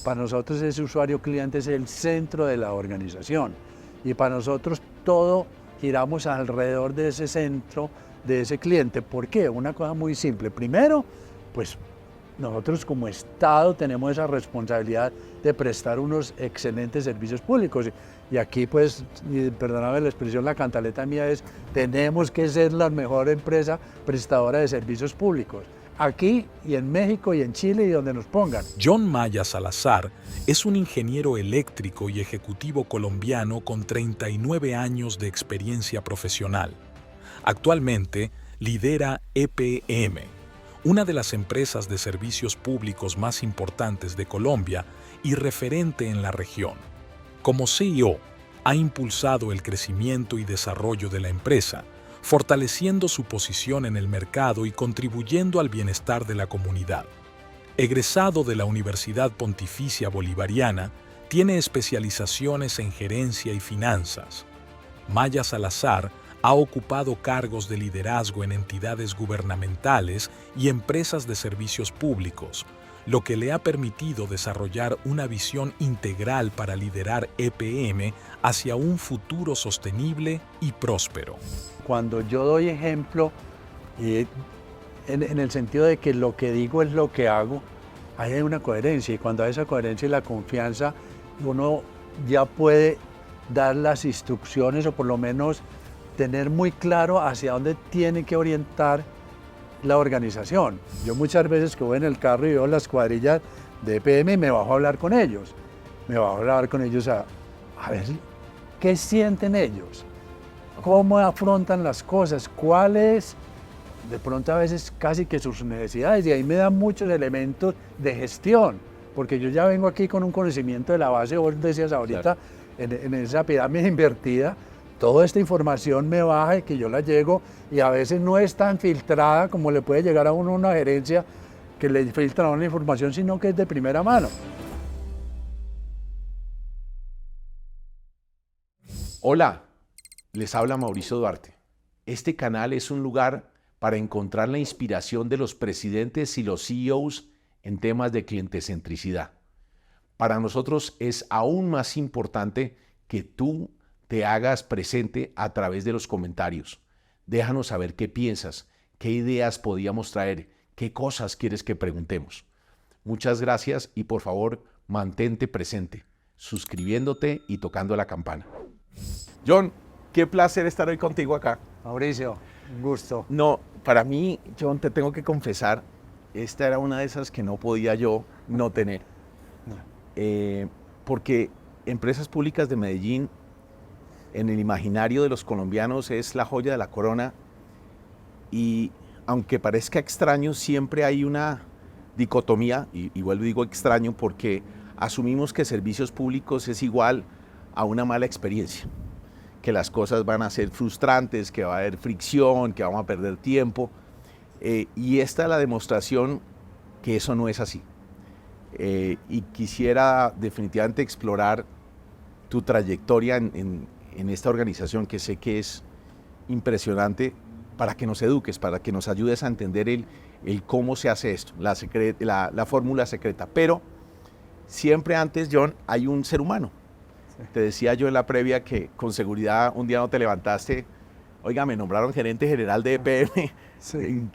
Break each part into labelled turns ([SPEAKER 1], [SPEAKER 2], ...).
[SPEAKER 1] Para nosotros ese usuario cliente es el centro de la organización y para nosotros todo giramos alrededor de ese centro, de ese cliente. ¿Por qué? Una cosa muy simple. Primero, pues nosotros como Estado tenemos esa responsabilidad de prestar unos excelentes servicios públicos. Y aquí, pues, perdóname la expresión, la cantaleta mía es, tenemos que ser la mejor empresa prestadora de servicios públicos. Aquí y en México y en Chile y donde nos pongan.
[SPEAKER 2] John Maya Salazar es un ingeniero eléctrico y ejecutivo colombiano con 39 años de experiencia profesional. Actualmente lidera EPM, una de las empresas de servicios públicos más importantes de Colombia y referente en la región. Como CEO, ha impulsado el crecimiento y desarrollo de la empresa, fortaleciendo su posición en el mercado y contribuyendo al bienestar de la comunidad. Egresado de la Universidad Pontificia Bolivariana, tiene especializaciones en gerencia y finanzas. Maya Salazar ha ocupado cargos de liderazgo en entidades gubernamentales y empresas de servicios públicos, lo que le ha permitido desarrollar una visión integral para liderar EPM hacia un futuro sostenible y próspero.
[SPEAKER 1] Cuando yo doy ejemplo, en el sentido de que lo que digo es lo que hago, ahí hay una coherencia y cuando hay esa coherencia y la confianza, uno ya puede dar las instrucciones o por lo menos tener muy claro hacia dónde tiene que orientar la organización. Yo muchas veces que voy en el carro y veo las cuadrillas de EPM y me bajo a hablar con ellos. Me bajo a hablar con ellos a ver qué sienten ellos, cómo afrontan las cosas, cuáles, de pronto a veces casi que sus necesidades, y ahí me dan muchos elementos de gestión, porque yo ya vengo aquí con un conocimiento de la base, vos decías ahorita, claro, en esa pirámide invertida, toda esta información me baja y que yo la llego y a veces no es tan filtrada como le puede llegar a uno una gerencia que le filtra una información, sino que es de primera mano.
[SPEAKER 3] Hola, les habla Mauricio Duarte. Este canal es un lugar para encontrar la inspiración de los presidentes y los CEOs en temas de clientecentricidad. Para nosotros es aún más importante que tú te hagas presente a través de los comentarios. Déjanos saber qué piensas, qué ideas podíamos traer, qué cosas quieres que preguntemos. Muchas gracias y por favor mantente presente, suscribiéndote y tocando la campana. John, qué placer estar hoy contigo acá.
[SPEAKER 1] Mauricio, un gusto.
[SPEAKER 3] No, para mí, John, te tengo que confesar, esta era una de esas que no podía yo no tener. Porque Empresas Públicas de Medellín, en el imaginario de los colombianos, es la joya de la corona y aunque parezca extraño, siempre hay una dicotomía, y vuelvo y digo extraño porque asumimos que servicios públicos es igual a una mala experiencia, que las cosas van a ser frustrantes, que va a haber fricción, que vamos a perder tiempo, y esta es la demostración que eso no es así. Y quisiera definitivamente explorar tu trayectoria en esta organización que sé que es impresionante, para que nos eduques, para que nos ayudes a entender el cómo se hace esto, la fórmula secreta. Pero siempre antes, John, hay un ser humano. Sí. Te decía yo en la previa que con seguridad un día no te levantaste, oiga, me nombraron gerente general de EPM. Sí.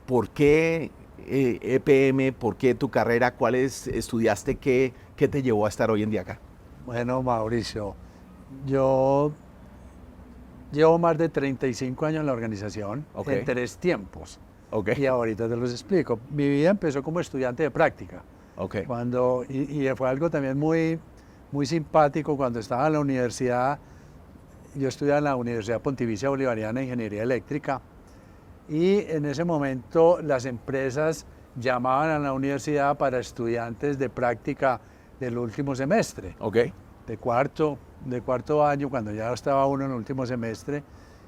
[SPEAKER 3] ¿Por qué EPM? ¿Por qué tu carrera? ¿Cuáles estudiaste? ¿Qué te llevó a estar hoy en día acá?
[SPEAKER 1] Bueno, Mauricio, yo llevo más de 35 años en la organización, okay, en 3 tiempos. Okay. Y ahorita te los explico. Mi vida empezó como estudiante de práctica. Okay. Y fue algo también muy, muy simpático cuando estaba en la universidad. Yo estudiaba en la Universidad Pontificia Bolivariana de Ingeniería Eléctrica. Y en ese momento las empresas llamaban a la universidad para estudiantes de práctica del último semestre, okay, de cuarto año, cuando ya estaba uno en el último semestre,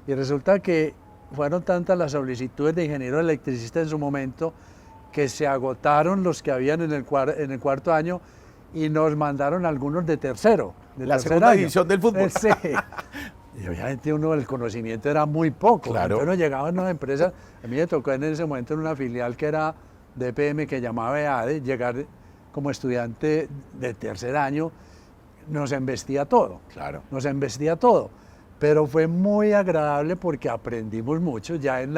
[SPEAKER 1] y resulta que fueron tantas las solicitudes de ingeniero electricista en su momento que se agotaron los que habían en el cuarto año y nos mandaron algunos de tercero.
[SPEAKER 3] La segunda división del fútbol.
[SPEAKER 1] Sí. Y obviamente el conocimiento era muy poco.
[SPEAKER 3] Claro.
[SPEAKER 1] Entonces nos llegaban unas empresas, a mí me tocó en ese momento en una filial que era de EPM que llamaba EADE, llegar como estudiante de tercer año, nos embestía todo.
[SPEAKER 3] Claro.
[SPEAKER 1] Nos embestía todo. Pero fue muy agradable porque aprendimos mucho ya en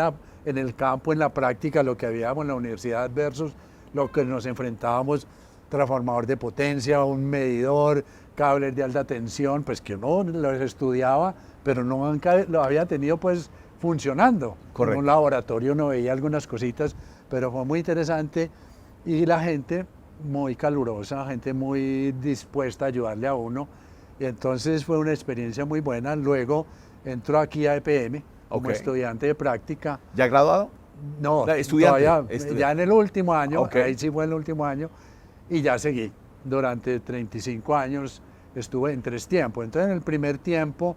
[SPEAKER 1] el campo, en la práctica, lo que habíamos en la universidad versus lo que nos enfrentábamos, transformador de potencia, un medidor, cables de alta tensión, pues que uno los estudiaba, pero nunca lo había tenido pues funcionando.
[SPEAKER 3] Correcto.
[SPEAKER 1] En un laboratorio uno veía algunas cositas, pero fue muy interesante y la gente muy calurosa, gente muy dispuesta a ayudarle a uno. Y entonces fue una experiencia muy buena. Luego entró aquí a EPM como estudiante de práctica.
[SPEAKER 3] ¿Ya graduado?
[SPEAKER 1] No,
[SPEAKER 3] estudiante,
[SPEAKER 1] todavía, ya en el último año,
[SPEAKER 3] Okay.
[SPEAKER 1] ahí sí fue en el último año, y ya seguí. Durante 35 años estuve en 3 tiempos. Entonces en el primer tiempo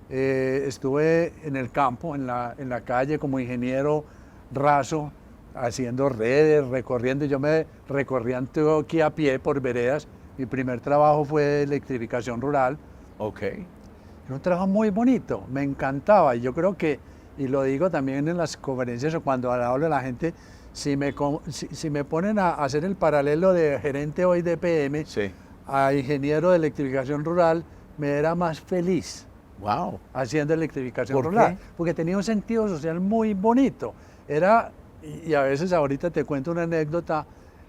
[SPEAKER 1] estuve en el campo, en la calle como ingeniero raso, haciendo redes, recorriendo. Yo me recorría Antioquia a pie por veredas. Mi primer trabajo fue de electrificación rural.
[SPEAKER 3] Ok.
[SPEAKER 1] Era un trabajo muy bonito, me encantaba. Y yo creo que, y lo digo también en las conferencias o cuando hablo a la gente, si me ponen a hacer el paralelo de gerente hoy de EPM
[SPEAKER 3] Sí.
[SPEAKER 1] a ingeniero de electrificación rural, me era más feliz
[SPEAKER 3] Wow.
[SPEAKER 1] haciendo electrificación
[SPEAKER 3] ¿Por
[SPEAKER 1] rural,
[SPEAKER 3] qué?
[SPEAKER 1] porque tenía un sentido social muy bonito. Era, y a veces ahorita te cuento una anécdota,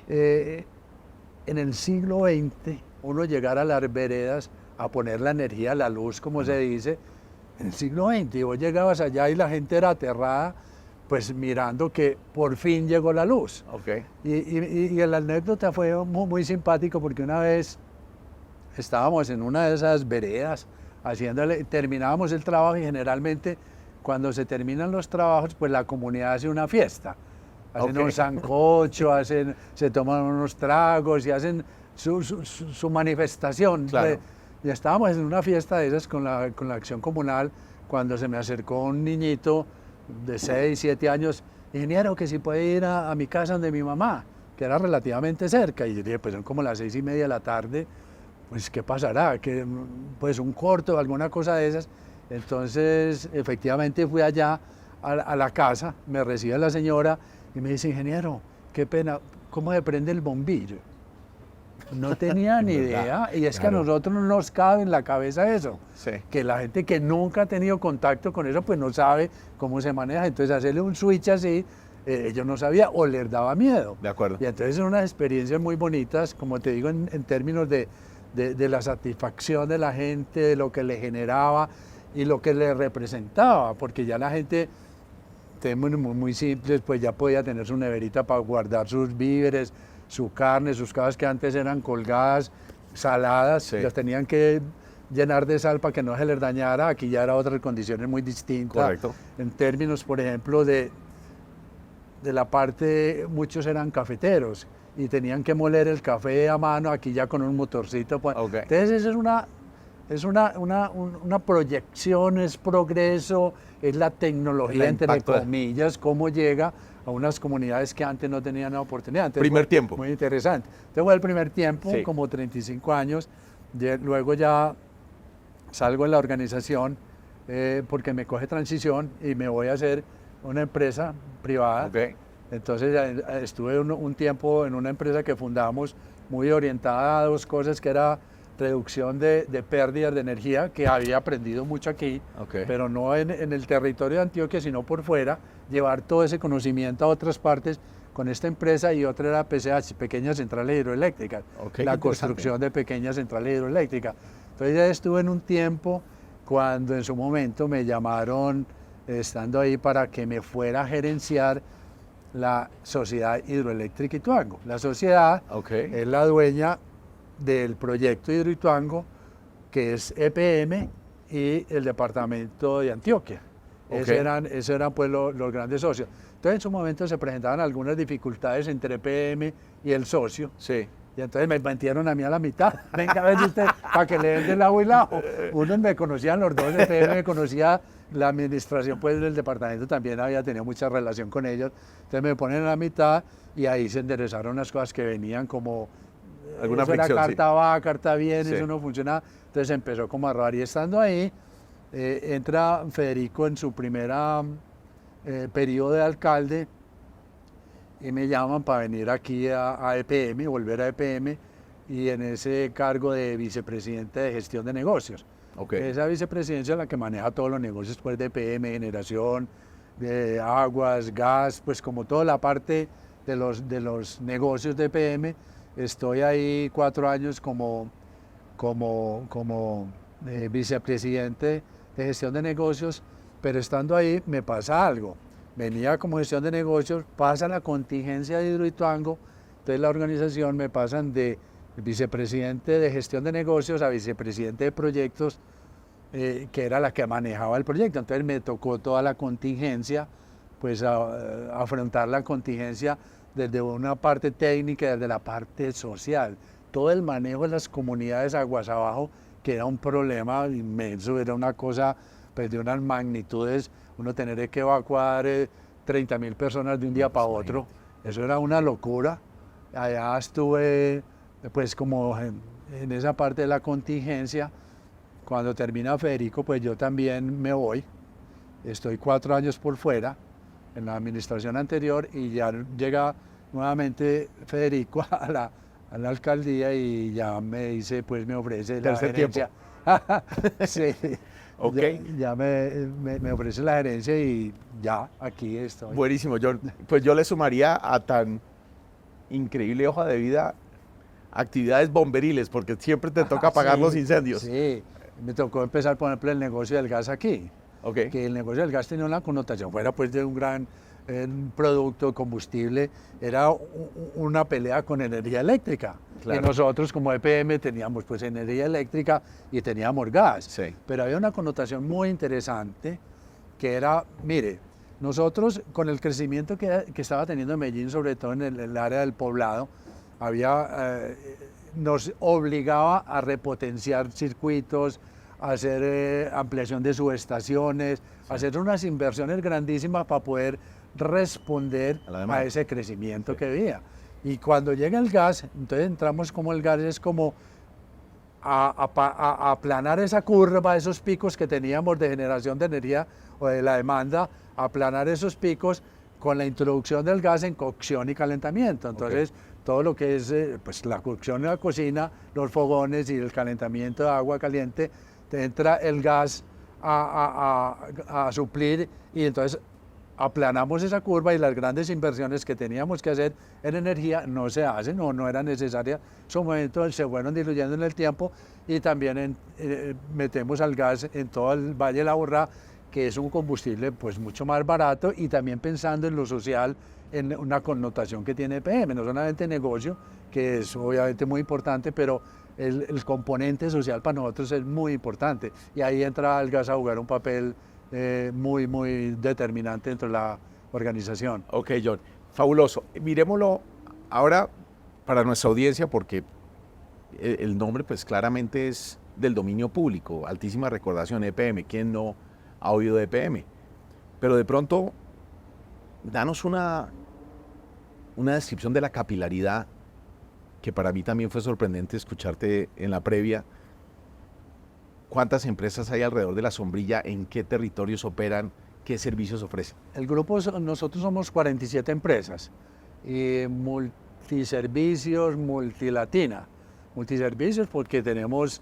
[SPEAKER 1] en el siglo XX, uno llegar a las veredas a poner la energía, la luz, como se dice, en el siglo XX, y vos llegabas allá y la gente era aterrada, pues mirando que por fin llegó la luz.
[SPEAKER 3] Ok.
[SPEAKER 1] Y la anécdota fue muy, muy simpático porque una vez estábamos en una de esas veredas, terminábamos el trabajo y generalmente cuando se terminan los trabajos, pues la comunidad hace una fiesta. Hacen un sancocho, se toman unos tragos y hacen su manifestación.
[SPEAKER 3] Claro.
[SPEAKER 1] Y estábamos en una fiesta de esas con la acción comunal cuando se me acercó un niñito de 6, 7 años, ingeniero, que si puede ir a mi casa donde mi mamá, que era relativamente cerca. Y yo dije, pues son como las 6:30 de la tarde, pues ¿qué pasará? Que, pues un corto o alguna cosa de esas. Entonces, efectivamente fui allá a la casa, me recibe la señora y me dice, ingeniero, qué pena, ¿cómo se prende el bombillo? No tenía ni idea, y es que a nosotros no nos cabe en la cabeza eso,
[SPEAKER 3] Sí.
[SPEAKER 1] que la gente que nunca ha tenido contacto con eso, pues no sabe cómo se maneja, entonces hacerle un switch así, ellos no sabían o les daba miedo.
[SPEAKER 3] De acuerdo.
[SPEAKER 1] Y entonces son unas experiencias muy bonitas, como te digo, en términos de la satisfacción de la gente, de lo que le generaba y lo que le representaba, porque ya la gente, muy, muy simples, pues ya podía tener su neverita para guardar sus víveres, su carne, sus cosas que antes eran colgadas, saladas,
[SPEAKER 3] Sí.
[SPEAKER 1] las tenían que llenar de sal para que no se les dañara. Aquí ya era otras condiciones muy distintas.
[SPEAKER 3] Correcto.
[SPEAKER 1] En términos, por ejemplo, de la parte, muchos eran cafeteros y tenían que moler el café a mano, aquí ya con un motorcito.
[SPEAKER 3] Ok.
[SPEAKER 1] Entonces, eso es una proyección, es progreso, es la tecnología, entre
[SPEAKER 3] impacto de-
[SPEAKER 1] comillas, cómo llega a unas comunidades que antes no tenían la oportunidad. Entonces,
[SPEAKER 3] Primer
[SPEAKER 1] fue
[SPEAKER 3] tiempo.
[SPEAKER 1] Muy interesante. Entonces fue el primer tiempo,
[SPEAKER 3] Sí.
[SPEAKER 1] como 35 años. Luego ya salgo de la organización porque me coge transición y me voy a hacer una empresa privada.
[SPEAKER 3] Ok.
[SPEAKER 1] Entonces estuve un tiempo en una empresa que fundamos muy orientada a 2 cosas, que era reducción de pérdidas de energía, que había aprendido mucho aquí,
[SPEAKER 3] Ok.
[SPEAKER 1] pero no en el territorio de Antioquia, sino por fuera, llevar todo ese conocimiento a otras partes con esta empresa, y otra era PCH, Pequeñas Centrales Hidroeléctricas,
[SPEAKER 3] Ok,
[SPEAKER 1] la
[SPEAKER 3] qué
[SPEAKER 1] construcción de pequeñas centrales hidroeléctricas. Entonces ya estuve en un tiempo cuando en su momento me llamaron, estando ahí, para que me fuera a gerenciar la Sociedad Hidroeléctrica Ituango. La sociedad
[SPEAKER 3] Ok.
[SPEAKER 1] es la dueña del proyecto Hidroituango, que es EPM y el departamento de Antioquia.
[SPEAKER 3] Ok.
[SPEAKER 1] Esos eran pues los grandes socios. Entonces en su momento se presentaban algunas dificultades entre EPM y el socio,
[SPEAKER 3] Sí.
[SPEAKER 1] y entonces me metieron a mí a la mitad. Venga, a ver usted, para que le den del lado y lado. Unos me conocían, los dos, EPM me conocía, la administración pues del departamento también había tenido mucha relación con ellos. Entonces me ponen a la mitad y ahí se enderezaron unas cosas que venían como...
[SPEAKER 3] Alguna
[SPEAKER 1] eso era
[SPEAKER 3] fricción, sí.
[SPEAKER 1] carta va, carta viene,
[SPEAKER 3] Sí.
[SPEAKER 1] eso no funcionaba. Entonces empezó como a robar, y estando ahí, entra Federico en su primera periodo de alcalde y me llaman para venir aquí a EPM, volver a EPM, y en ese cargo de vicepresidente de gestión de negocios.
[SPEAKER 3] Okay.
[SPEAKER 1] Esa vicepresidencia es la que maneja todos los negocios pues, de EPM, generación, de aguas, gas, pues como toda la parte de los negocios de EPM. Estoy ahí 4 años como vicepresidente de gestión de negocios, pero estando ahí me pasa algo. Venía como gestión de negocios, pasa la contingencia de Hidroituango, entonces la organización me pasan de vicepresidente de gestión de negocios a vicepresidente de proyectos, que era la que manejaba el proyecto. Entonces me tocó toda la contingencia, pues afrontar la contingencia desde una parte técnica, desde la parte social. Todo el manejo de las comunidades aguas abajo, que era un problema inmenso, era una cosa pues, de unas magnitudes, uno tener que evacuar 30.000 personas de un día para otro, eso era una locura. Allá estuve pues como en esa parte de la contingencia. Cuando termina Federico, pues yo también me voy, estoy 4 años por fuera, en la administración anterior, y ya llega nuevamente Federico a la alcaldía y ya me dice, pues me ofrece la gerencia. Sí,
[SPEAKER 3] Okay.
[SPEAKER 1] ya me ofrece la gerencia y ya, aquí estoy.
[SPEAKER 3] Buenísimo, John. Pues yo le sumaría a tan increíble hoja de vida actividades bomberiles, porque siempre te toca apagar los incendios.
[SPEAKER 1] Sí, me tocó empezar, por ejemplo, el negocio del gas aquí.
[SPEAKER 3] Okay.
[SPEAKER 1] Que el negocio del gas tenía una connotación, fuera pues de un gran producto, combustible, era una pelea con energía eléctrica.
[SPEAKER 3] Claro.
[SPEAKER 1] Y nosotros como EPM teníamos pues energía eléctrica y teníamos gas.
[SPEAKER 3] Sí.
[SPEAKER 1] Pero había una connotación muy interesante que era, mire, nosotros con el crecimiento que estaba teniendo Medellín, sobre todo en el área del poblado, nos obligaba a repotenciar circuitos, a hacer ampliación de subestaciones, sí, a hacer unas inversiones grandísimas para poder responder a ese crecimiento, sí, que había. Y cuando llega el gas, entonces entramos como el gas es como a aplanar esa curva, esos picos que teníamos de generación de energía o de la demanda, aplanar esos picos con la introducción del gas en cocción y calentamiento. Entonces, todo lo que es pues, la cocción en la cocina, los fogones y el calentamiento de agua caliente, te entra el gas a suplir, y entonces aplanamos esa curva y las grandes inversiones que teníamos que hacer en energía no se hacen o no eran necesarias. En su momento se fueron diluyendo en el tiempo, y también metemos al gas en todo el Valle de la Aburrá, que es un combustible pues mucho más barato, y también pensando en lo social, en una connotación que tiene EPM, no solamente negocio, que es obviamente muy importante, pero el componente social para nosotros es muy importante, y ahí entra el gas a jugar un papel muy, muy determinante dentro de la organización.
[SPEAKER 3] Ok, John, fabuloso. Miremoslo ahora para nuestra audiencia, porque el nombre pues claramente es del dominio público, altísima recordación, EPM, ¿quién no ha oído de EPM? Pero de pronto, danos una descripción de la capilaridad, que para mí también fue sorprendente escucharte en la previa. ¿Cuántas empresas hay alrededor de la sombrilla? ¿En qué territorios operan? ¿Qué servicios ofrecen?
[SPEAKER 1] El grupo, nosotros somos 47 empresas, y multiservicios, multilatina. Multiservicios porque tenemos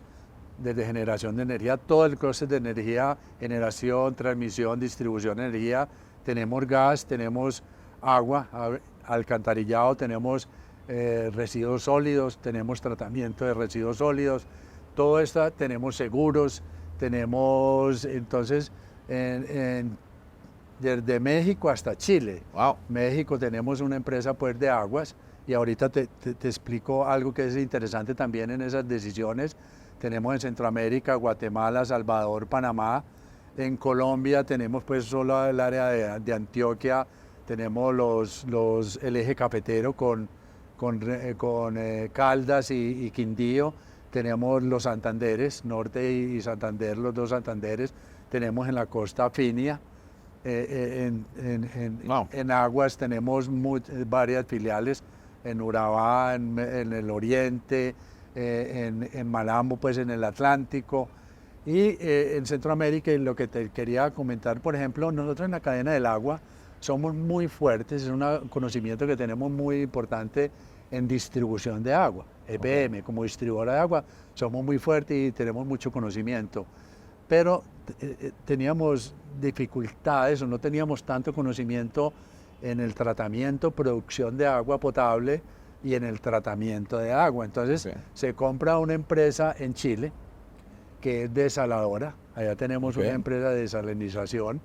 [SPEAKER 1] desde generación de energía, todo el clúster de energía, generación, transmisión, distribución de energía. Tenemos gas, tenemos agua, alcantarillado, tenemos residuos sólidos, tenemos tratamiento de residuos sólidos. Todo esto, tenemos seguros, tenemos entonces desde México hasta Chile.
[SPEAKER 3] Wow.
[SPEAKER 1] México tenemos una empresa pues de aguas, y ahorita te explico algo que es interesante también en esas decisiones. Tenemos en Centroamérica, Guatemala, Salvador, Panamá. En Colombia tenemos pues solo el área de Antioquia, tenemos el eje cafetero con Caldas y Quindío. Tenemos los Santanderes, Norte y Santander, los dos Santanderes. Tenemos en la costa Finia. En aguas tenemos varias filiales, en Urabá, en el oriente, en Malambo, pues en el Atlántico. Y en Centroamérica, y lo que te quería comentar, por ejemplo, nosotros en la cadena del agua somos muy fuertes, es un conocimiento que tenemos muy importante en distribución de agua. EPM, como distribuidora de agua, somos muy fuertes y tenemos mucho conocimiento. Pero teníamos dificultades o no teníamos tanto conocimiento en el tratamiento, producción de agua potable y en el tratamiento de agua. Entonces se compra una empresa en Chile que es desaladora. Allá tenemos una empresa de desalinización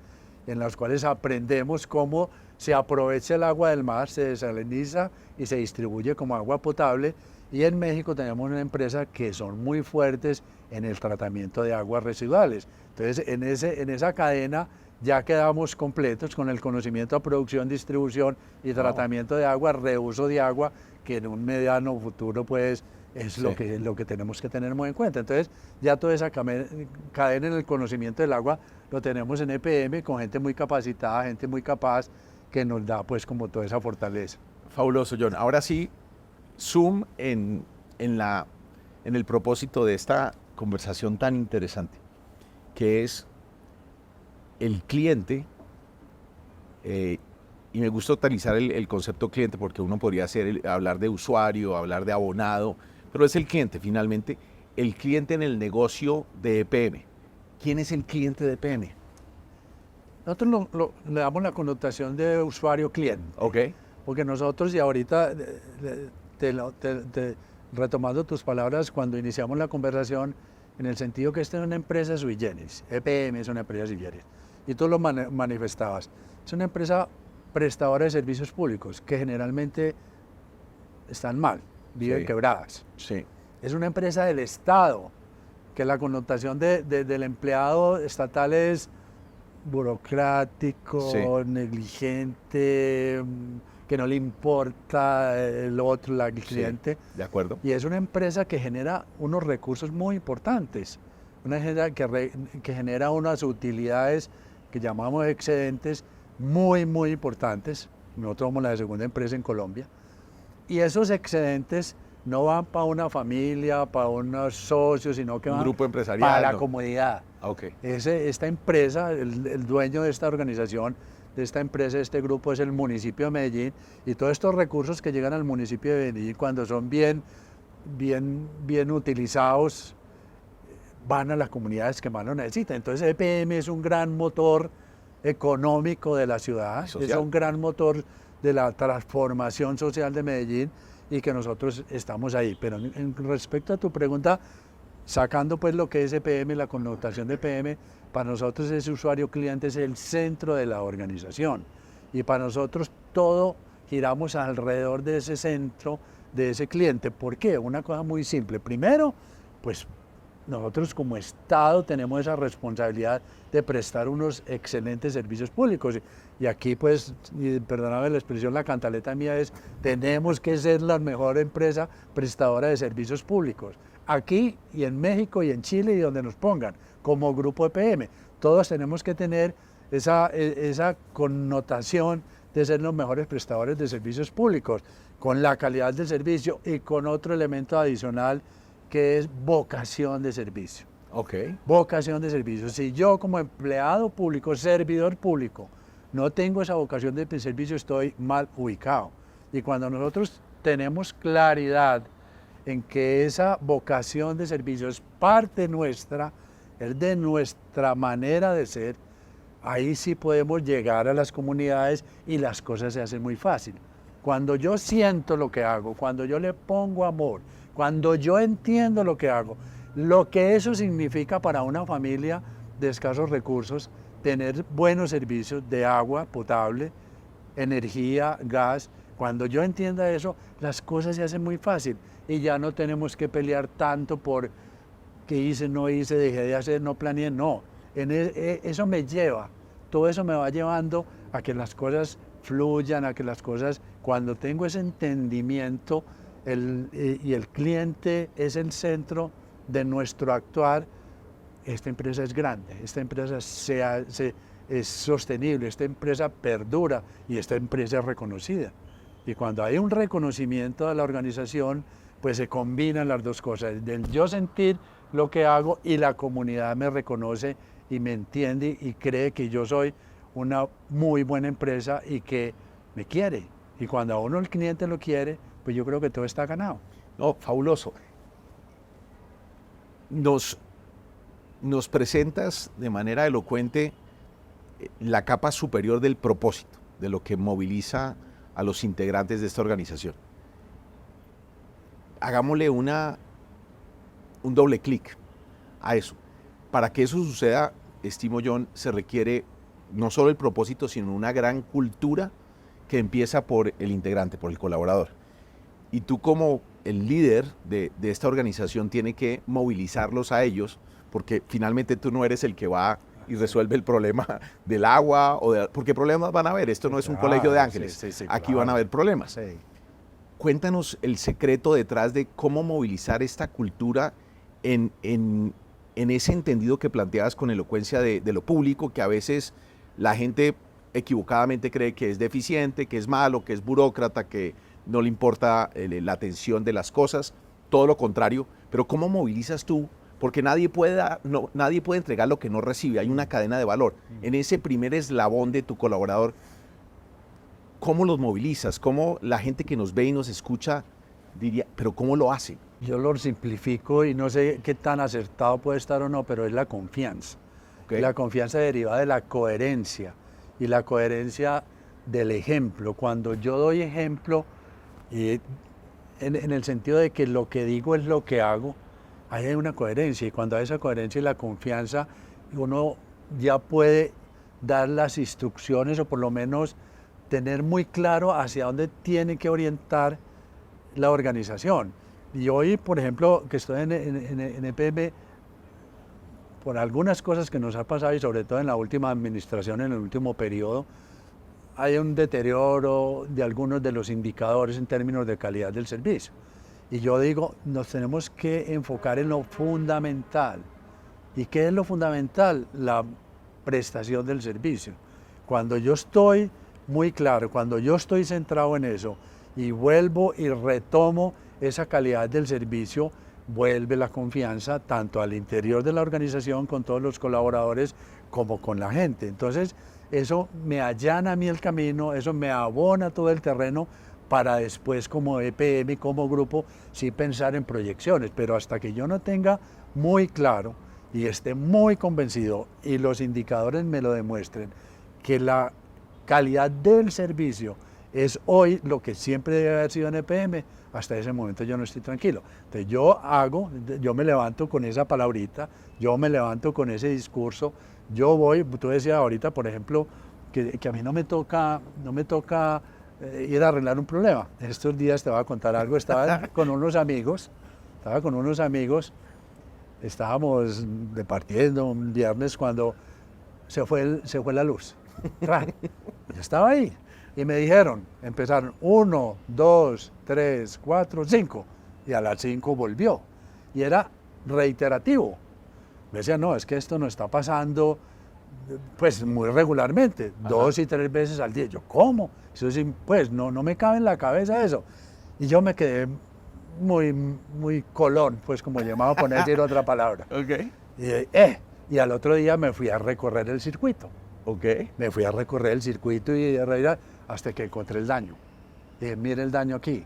[SPEAKER 1] en las cuales aprendemos cómo se aprovecha el agua del mar, se desaliniza y se distribuye como agua potable. Y en México tenemos una empresa que son muy fuertes en el tratamiento de aguas residuales. Entonces, en esa cadena ya quedamos completos con el conocimiento de producción, distribución y tratamiento de agua, reuso de agua, que en un mediano futuro pues es lo que tenemos que tener muy en cuenta. Entonces, ya toda esa cadena en el conocimiento del agua lo tenemos en EPM con gente muy capacitada, gente muy capaz, que nos da pues como toda esa fortaleza.
[SPEAKER 3] Fabuloso, John. Ahora sí, zoom en el propósito de esta conversación tan interesante, que es el cliente, y me gusta utilizar el concepto cliente porque uno podría hablar de usuario, hablar de abonado, pero es el cliente finalmente, el cliente en el negocio de EPM. ¿Quién es el cliente de EPM?
[SPEAKER 1] Nosotros le damos la connotación de usuario-cliente.
[SPEAKER 3] Ok.
[SPEAKER 1] Porque nosotros, y ahorita retomando tus palabras cuando iniciamos la conversación, en el sentido que esta es una empresa sui generis, EPM es una empresa sui generis, y tú lo manifestabas, es una empresa prestadora de servicios públicos que generalmente están mal, viven quebradas.
[SPEAKER 3] Sí.
[SPEAKER 1] Es una empresa del Estado, que la connotación del empleado estatal es burocrático, negligente, que no le importa el otro, el cliente.
[SPEAKER 3] De acuerdo.
[SPEAKER 1] Y es una empresa que genera unos recursos muy importantes, una empresa que genera unas utilidades que llamamos excedentes muy, muy importantes. Nosotros somos la segunda empresa en Colombia. Y esos excedentes no van para una familia, para unos socios, sino que van
[SPEAKER 3] grupo empresarial,
[SPEAKER 1] para la comunidad.
[SPEAKER 3] Okay.
[SPEAKER 1] Esta empresa, el dueño de esta organización, de esta empresa, este grupo es el municipio de Medellín, y todos estos recursos que llegan al municipio de Medellín, cuando son bien utilizados, van a las comunidades que más lo necesitan. Entonces EPM es un gran motor económico de la ciudad, es un gran motor de la transformación social de Medellín, y que nosotros estamos ahí. Pero en respecto a tu pregunta, sacando pues lo que es EPM, la connotación de EPM, para nosotros ese usuario cliente es el centro de la organización, y para nosotros todo giramos alrededor de ese centro, de ese cliente. ¿Por qué? Una cosa muy simple. Primero, pues nosotros como Estado tenemos esa responsabilidad de prestar unos excelentes servicios públicos, y aquí pues, perdóname la expresión, la cantaleta mía es, tenemos que ser la mejor empresa prestadora de servicios públicos, aquí y en México y en Chile y donde nos pongan, como grupo EPM. Todos tenemos que tener esa connotación de ser los mejores prestadores de servicios públicos, con la calidad del servicio y con otro elemento adicional que es vocación de servicio.
[SPEAKER 3] Okay.
[SPEAKER 1] Vocación de servicio. Si yo como empleado público, servidor público, no tengo esa vocación de servicio, estoy mal ubicado. Y cuando nosotros tenemos claridad en que esa vocación de servicio es parte nuestra, es de nuestra manera de ser, ahí sí podemos llegar a las comunidades y las cosas se hacen muy fácil. Cuando yo siento lo que hago, cuando yo le pongo amor, cuando yo entiendo lo que hago, lo que eso significa para una familia de escasos recursos, tener buenos servicios de agua potable, energía, gas. Cuando yo entienda eso, las cosas se hacen muy fácil y ya no tenemos que pelear tanto por qué hice, no hice, dejé de hacer, no planeé, no. Eso me lleva, todo eso me va llevando a que las cosas fluyan, a que las cosas, cuando tengo ese entendimiento y el cliente es el centro de nuestro actuar, esta empresa es grande, esta empresa es sostenible, esta empresa perdura y esta empresa es reconocida. Y cuando hay un reconocimiento de la organización, pues se combinan las dos cosas, del yo sentir lo que hago y la comunidad me reconoce y me entiende y cree que yo soy una muy buena empresa y que me quiere. Y cuando a uno el cliente lo quiere, pues yo creo que todo está ganado.
[SPEAKER 3] No, fabuloso. Nos presentas de manera elocuente la capa superior del propósito, de lo que moviliza a los integrantes de esta organización. Hagámosle un doble clic a eso. Para que eso suceda, estimo John, se requiere no solo el propósito, sino una gran cultura que empieza por el integrante, por el colaborador. Y tú como el líder de esta organización tiene que movilizarlos a ellos, porque finalmente tú no eres el que va y resuelve el problema del agua, porque problemas van a haber, esto no es un colegio de ángeles,
[SPEAKER 1] sí,
[SPEAKER 3] aquí
[SPEAKER 1] claro.
[SPEAKER 3] van a haber problemas.
[SPEAKER 1] Sí.
[SPEAKER 3] Cuéntanos el secreto detrás de cómo movilizar esta cultura en ese entendido que planteabas con elocuencia de lo público, que a veces la gente equivocadamente cree que es deficiente, que es malo, que es burócrata, que no le importa la atención de las cosas, todo lo contrario. Pero ¿cómo movilizas tú? Porque nadie puede entregar lo que no recibe, hay una cadena de valor. En ese primer eslabón de tu colaborador, ¿cómo los movilizas? ¿Cómo la gente que nos ve y nos escucha diría, pero cómo lo hacen?
[SPEAKER 1] Yo lo simplifico y no sé qué tan acertado puede estar o no, pero es la confianza.
[SPEAKER 3] Okay.
[SPEAKER 1] La confianza deriva de la coherencia y la coherencia del ejemplo. Cuando yo doy ejemplo, en el sentido de que lo que digo es lo que hago, ahí hay una coherencia, y cuando hay esa coherencia y la confianza, uno ya puede dar las instrucciones o por lo menos tener muy claro hacia dónde tiene que orientar la organización. Y hoy, por ejemplo, que estoy en EPM, por algunas cosas que nos ha pasado y sobre todo en la última administración, en el último periodo, hay un deterioro de algunos de los indicadores en términos de calidad del servicio. Y yo digo, nos tenemos que enfocar en lo fundamental. ¿Y qué es lo fundamental? La prestación del servicio. Cuando yo estoy muy claro, cuando yo estoy centrado en eso y vuelvo y retomo esa calidad del servicio, vuelve la confianza tanto al interior de la organización con todos los colaboradores como con la gente. Entonces, eso me allana a mí el camino, eso me abona todo el terreno para después como EPM, como grupo, sí pensar en proyecciones. Pero hasta que yo no tenga muy claro y esté muy convencido y los indicadores me lo demuestren, que la calidad del servicio es hoy lo que siempre debe haber sido en EPM, hasta ese momento yo no estoy tranquilo. Entonces yo me levanto con esa palabrita, yo me levanto con ese discurso, yo voy, tú decías ahorita, por ejemplo, que a mí no me toca ir a arreglar un problema. Estos días te voy a contar algo, estaba con unos amigos, estábamos departiendo un viernes cuando se fue la luz. Yo estaba ahí. Y me dijeron, empezaron 1, 2, 3, 4, 5. Y a las 5 volvió. Y era reiterativo. Me decían, no, es que esto no está pasando pues muy regularmente, 2 y 3 veces al día. Yo, ¿cómo? Eso sí, pues no me cabe en la cabeza eso. Y yo me quedé muy colón, pues como llamaba por decir otra palabra.
[SPEAKER 3] Okay.
[SPEAKER 1] Y al otro día me fui a recorrer el circuito.
[SPEAKER 3] Okay.
[SPEAKER 1] Me fui a recorrer el circuito y hasta que encontré el daño. Dije, mire el daño aquí.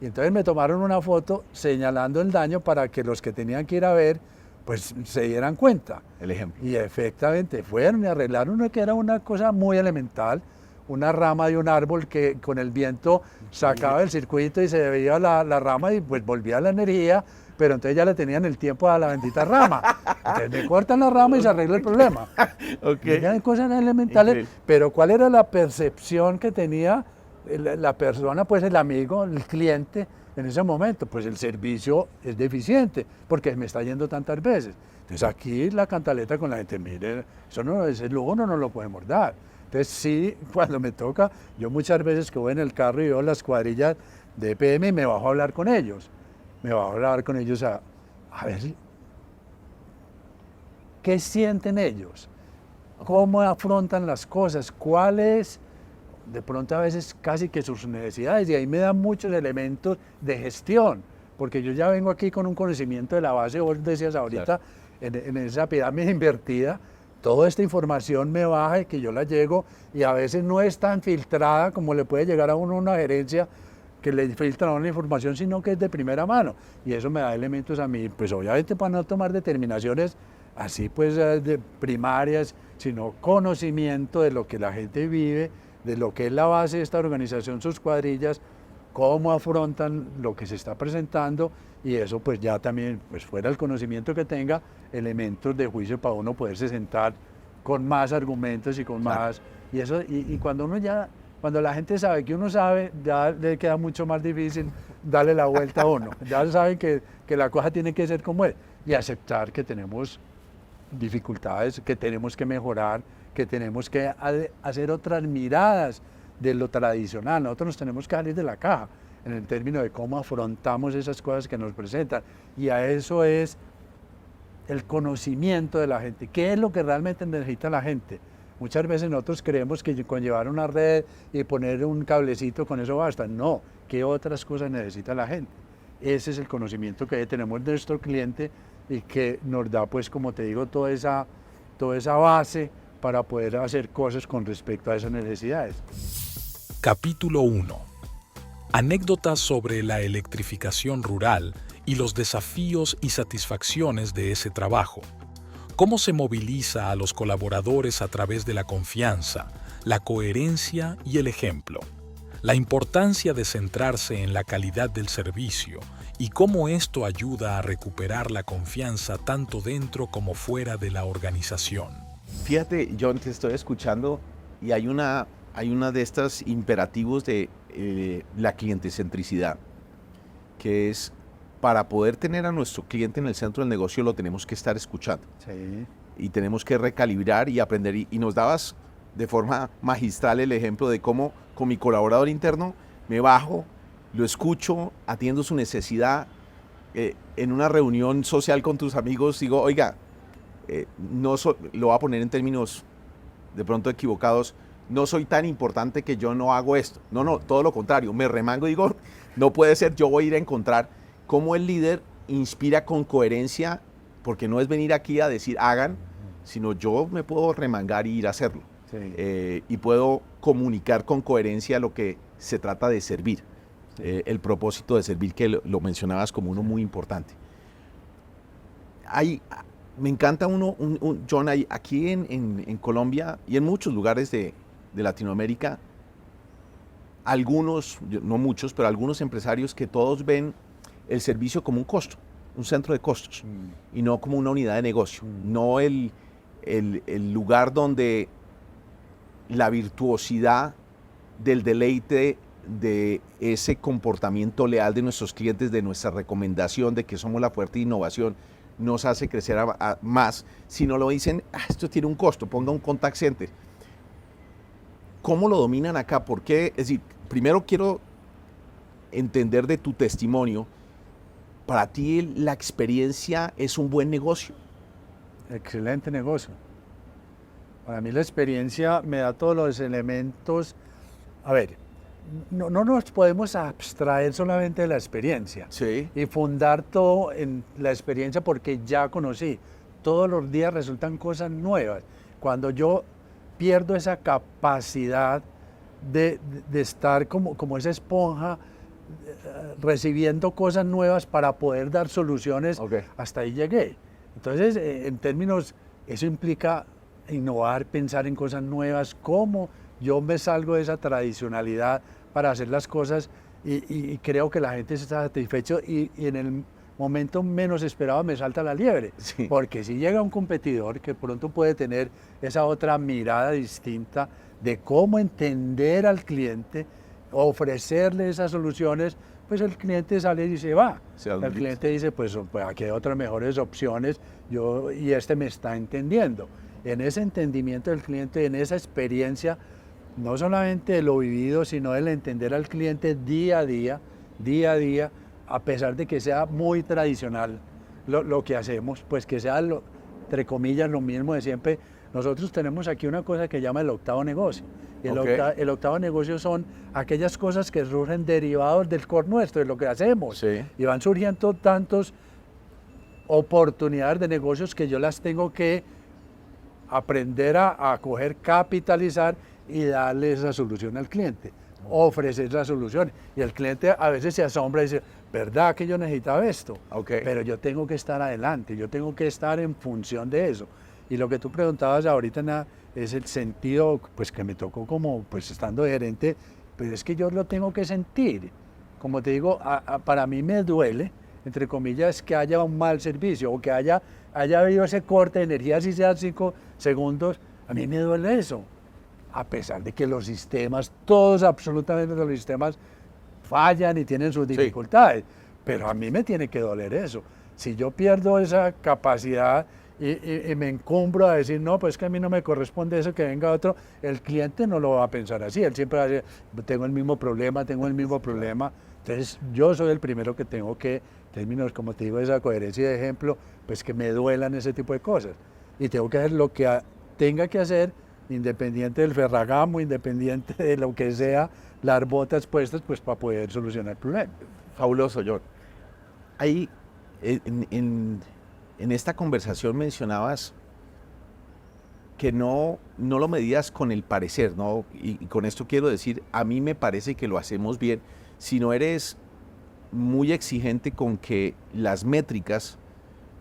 [SPEAKER 1] Y entonces me tomaron una foto señalando el daño para que los que tenían que ir a ver, pues se dieran cuenta.
[SPEAKER 3] El ejemplo.
[SPEAKER 1] Y efectivamente fueron y arreglaron una que era una cosa muy elemental, una rama de un árbol que con el viento sacaba el circuito y se veía la rama y pues volvía la energía, pero entonces ya le tenían el tiempo a la bendita rama. Entonces me cortan la rama y se arregla el problema.
[SPEAKER 3] Okay.
[SPEAKER 1] Eran cosas elementales, increíble. Pero ¿cuál era la percepción que tenía la persona, pues el amigo, el cliente en ese momento? Pues el servicio es deficiente, porque me está yendo tantas veces. Entonces aquí la cantaleta con la gente, mire, eso no, ese lujo no nos lo podemos dar. Entonces sí, cuando me toca, yo muchas veces que voy en el carro y veo las cuadrillas de EPM, me bajo a hablar con ellos. Me bajo a hablar con ellos a ver qué sienten ellos, cómo afrontan las cosas, cuáles, de pronto a veces casi que sus necesidades, y ahí me dan muchos elementos de gestión, porque yo ya vengo aquí con un conocimiento de la base, vos decías ahorita, claro, en esa pirámide invertida, toda esta información me baja y que yo la llego y a veces no es tan filtrada como le puede llegar a uno una gerencia que le filtran a uno la información, sino que es de primera mano. Y eso me da elementos a mí, pues obviamente para no tomar determinaciones así pues de primarias, sino conocimiento de lo que la gente vive, de lo que es la base de esta organización, sus cuadrillas, cómo afrontan lo que se está presentando, y eso pues ya también, pues fuera el conocimiento que tenga, elementos de juicio para uno poderse sentar con más argumentos y con más, y eso, y cuando uno ya, cuando la gente sabe que uno sabe, ya le queda mucho más difícil darle la vuelta a uno, ya saben que la cosa tiene que ser como es, y aceptar que tenemos dificultades, que tenemos que mejorar, que tenemos que hacer otras miradas de lo tradicional. Nosotros nos tenemos que salir de la caja en el término de cómo afrontamos esas cosas que nos presentan, y a eso es el conocimiento de la gente. ¿Qué es lo que realmente necesita la gente? Muchas veces nosotros creemos que con llevar una red y poner un cablecito con eso basta. No, ¿qué otras cosas necesita la gente? Ese es el conocimiento que tenemos de nuestro cliente y que nos da, pues como te digo, toda esa base para poder hacer cosas con respecto a esas necesidades.
[SPEAKER 2] Capítulo 1. Anécdotas sobre la electrificación rural y los desafíos y satisfacciones de ese trabajo. Cómo se moviliza a los colaboradores a través de la confianza, la coherencia y el ejemplo. La importancia de centrarse en la calidad del servicio y cómo esto ayuda a recuperar la confianza tanto dentro como fuera de la organización.
[SPEAKER 3] Fíjate, John, te estoy escuchando y hay una de estos imperativos de la clientecentricidad, que es para poder tener a nuestro cliente en el centro del negocio lo tenemos que estar escuchando.
[SPEAKER 1] Sí.
[SPEAKER 3] Y tenemos que recalibrar y aprender. Y nos dabas de forma magistral el ejemplo de cómo con mi colaborador interno me bajo, lo escucho, atiendo su necesidad. En una reunión social con tus amigos digo, oiga, lo voy a poner en términos de pronto equivocados, no soy tan importante que yo no hago esto. No, todo lo contrario, me remango y digo, no puede ser, yo voy a ir a encontrar cómo el líder inspira con coherencia, porque no es venir aquí a decir hagan, sino yo me puedo remangar y ir a hacerlo. Sí. Y puedo comunicar con coherencia lo que se trata de servir. Sí. El propósito de servir, que lo mencionabas como uno muy importante. Me encanta John, aquí en Colombia y en muchos lugares de Latinoamérica, algunos, no muchos, pero algunos empresarios que todos ven el servicio como un costo, un centro de costos, y no como una unidad de negocio, no el lugar donde la virtuosidad del deleite de ese comportamiento leal de nuestros clientes, de nuestra recomendación, de que somos la fuerte de innovación, nos hace crecer más, sino lo dicen, esto tiene un costo, ponga un contact center. ¿Cómo lo dominan acá? ¿Por qué? Es decir, primero quiero entender de tu testimonio, para ti la experiencia es un buen negocio.
[SPEAKER 1] Excelente negocio. Para mí la experiencia me da todos los elementos. A ver, no nos podemos abstraer solamente de la experiencia,
[SPEAKER 3] sí,
[SPEAKER 1] y fundar todo en la experiencia porque ya conocí. Todos los días resultan cosas nuevas. Cuando yo pierdo esa capacidad de estar como esa esponja, recibiendo cosas nuevas para poder dar soluciones,
[SPEAKER 3] okay,
[SPEAKER 1] hasta ahí llegué. Entonces, en términos, eso implica innovar, pensar en cosas nuevas, cómo yo me salgo de esa tradicionalidad para hacer las cosas, y creo que la gente está satisfecho, y en el momento menos esperado me salta la liebre,
[SPEAKER 3] sí,
[SPEAKER 1] porque si llega un competidor que pronto puede tener esa otra mirada distinta de cómo entender al cliente, ofrecerle esas soluciones, pues el cliente sale y se va. El cliente dice, pues aquí hay otras mejores opciones, y este me está entendiendo. En ese entendimiento del cliente, en esa experiencia, no solamente de lo vivido, sino del entender al cliente día a día, a pesar de que sea muy tradicional lo que hacemos, pues que sea, entre comillas, lo mismo de siempre. Nosotros tenemos aquí una cosa que llama el octavo negocio. El octavo negocio son aquellas cosas que surgen derivados del core nuestro, de lo que hacemos.
[SPEAKER 3] Sí.
[SPEAKER 1] Y van surgiendo tantas oportunidades de negocios que yo las tengo que aprender a coger, capitalizar y darle esa solución al cliente, ofrecer la solución. Y el cliente a veces se asombra y dice, ¿verdad que yo necesitaba esto?
[SPEAKER 3] Okay.
[SPEAKER 1] Pero yo tengo que estar adelante, yo tengo que estar en función de eso. Y lo que tú preguntabas ahorita es el sentido, pues que me tocó como, pues estando de gerente, pero es que yo lo tengo que sentir. Como te digo, para mí me duele, entre comillas, que haya un mal servicio o que haya habido ese corte de energía, así sea 5 segundos, a mí me duele eso. A pesar de que los sistemas, todos absolutamente los sistemas fallan y tienen sus dificultades, pero a mí me tiene que doler eso. Si yo pierdo esa capacidad y me encumbro a decir, no, pues que a mí no me corresponde eso, que venga otro, el cliente no lo va a pensar así, él siempre va a decir, tengo el mismo problema. Entonces yo soy el primero que tengo que, en términos, como te digo, esa coherencia de ejemplo, pues que me duelan ese tipo de cosas. Y tengo que hacer lo que tenga que hacer, independiente del ferragamo, independiente de lo que sea, las botas puestas, pues para poder solucionar el problema.
[SPEAKER 3] Fabuloso, John. Ahí, en esta conversación mencionabas que no lo medías con el parecer, ¿no? Y con esto quiero decir, a mí me parece que lo hacemos bien, sino eres muy exigente con que las métricas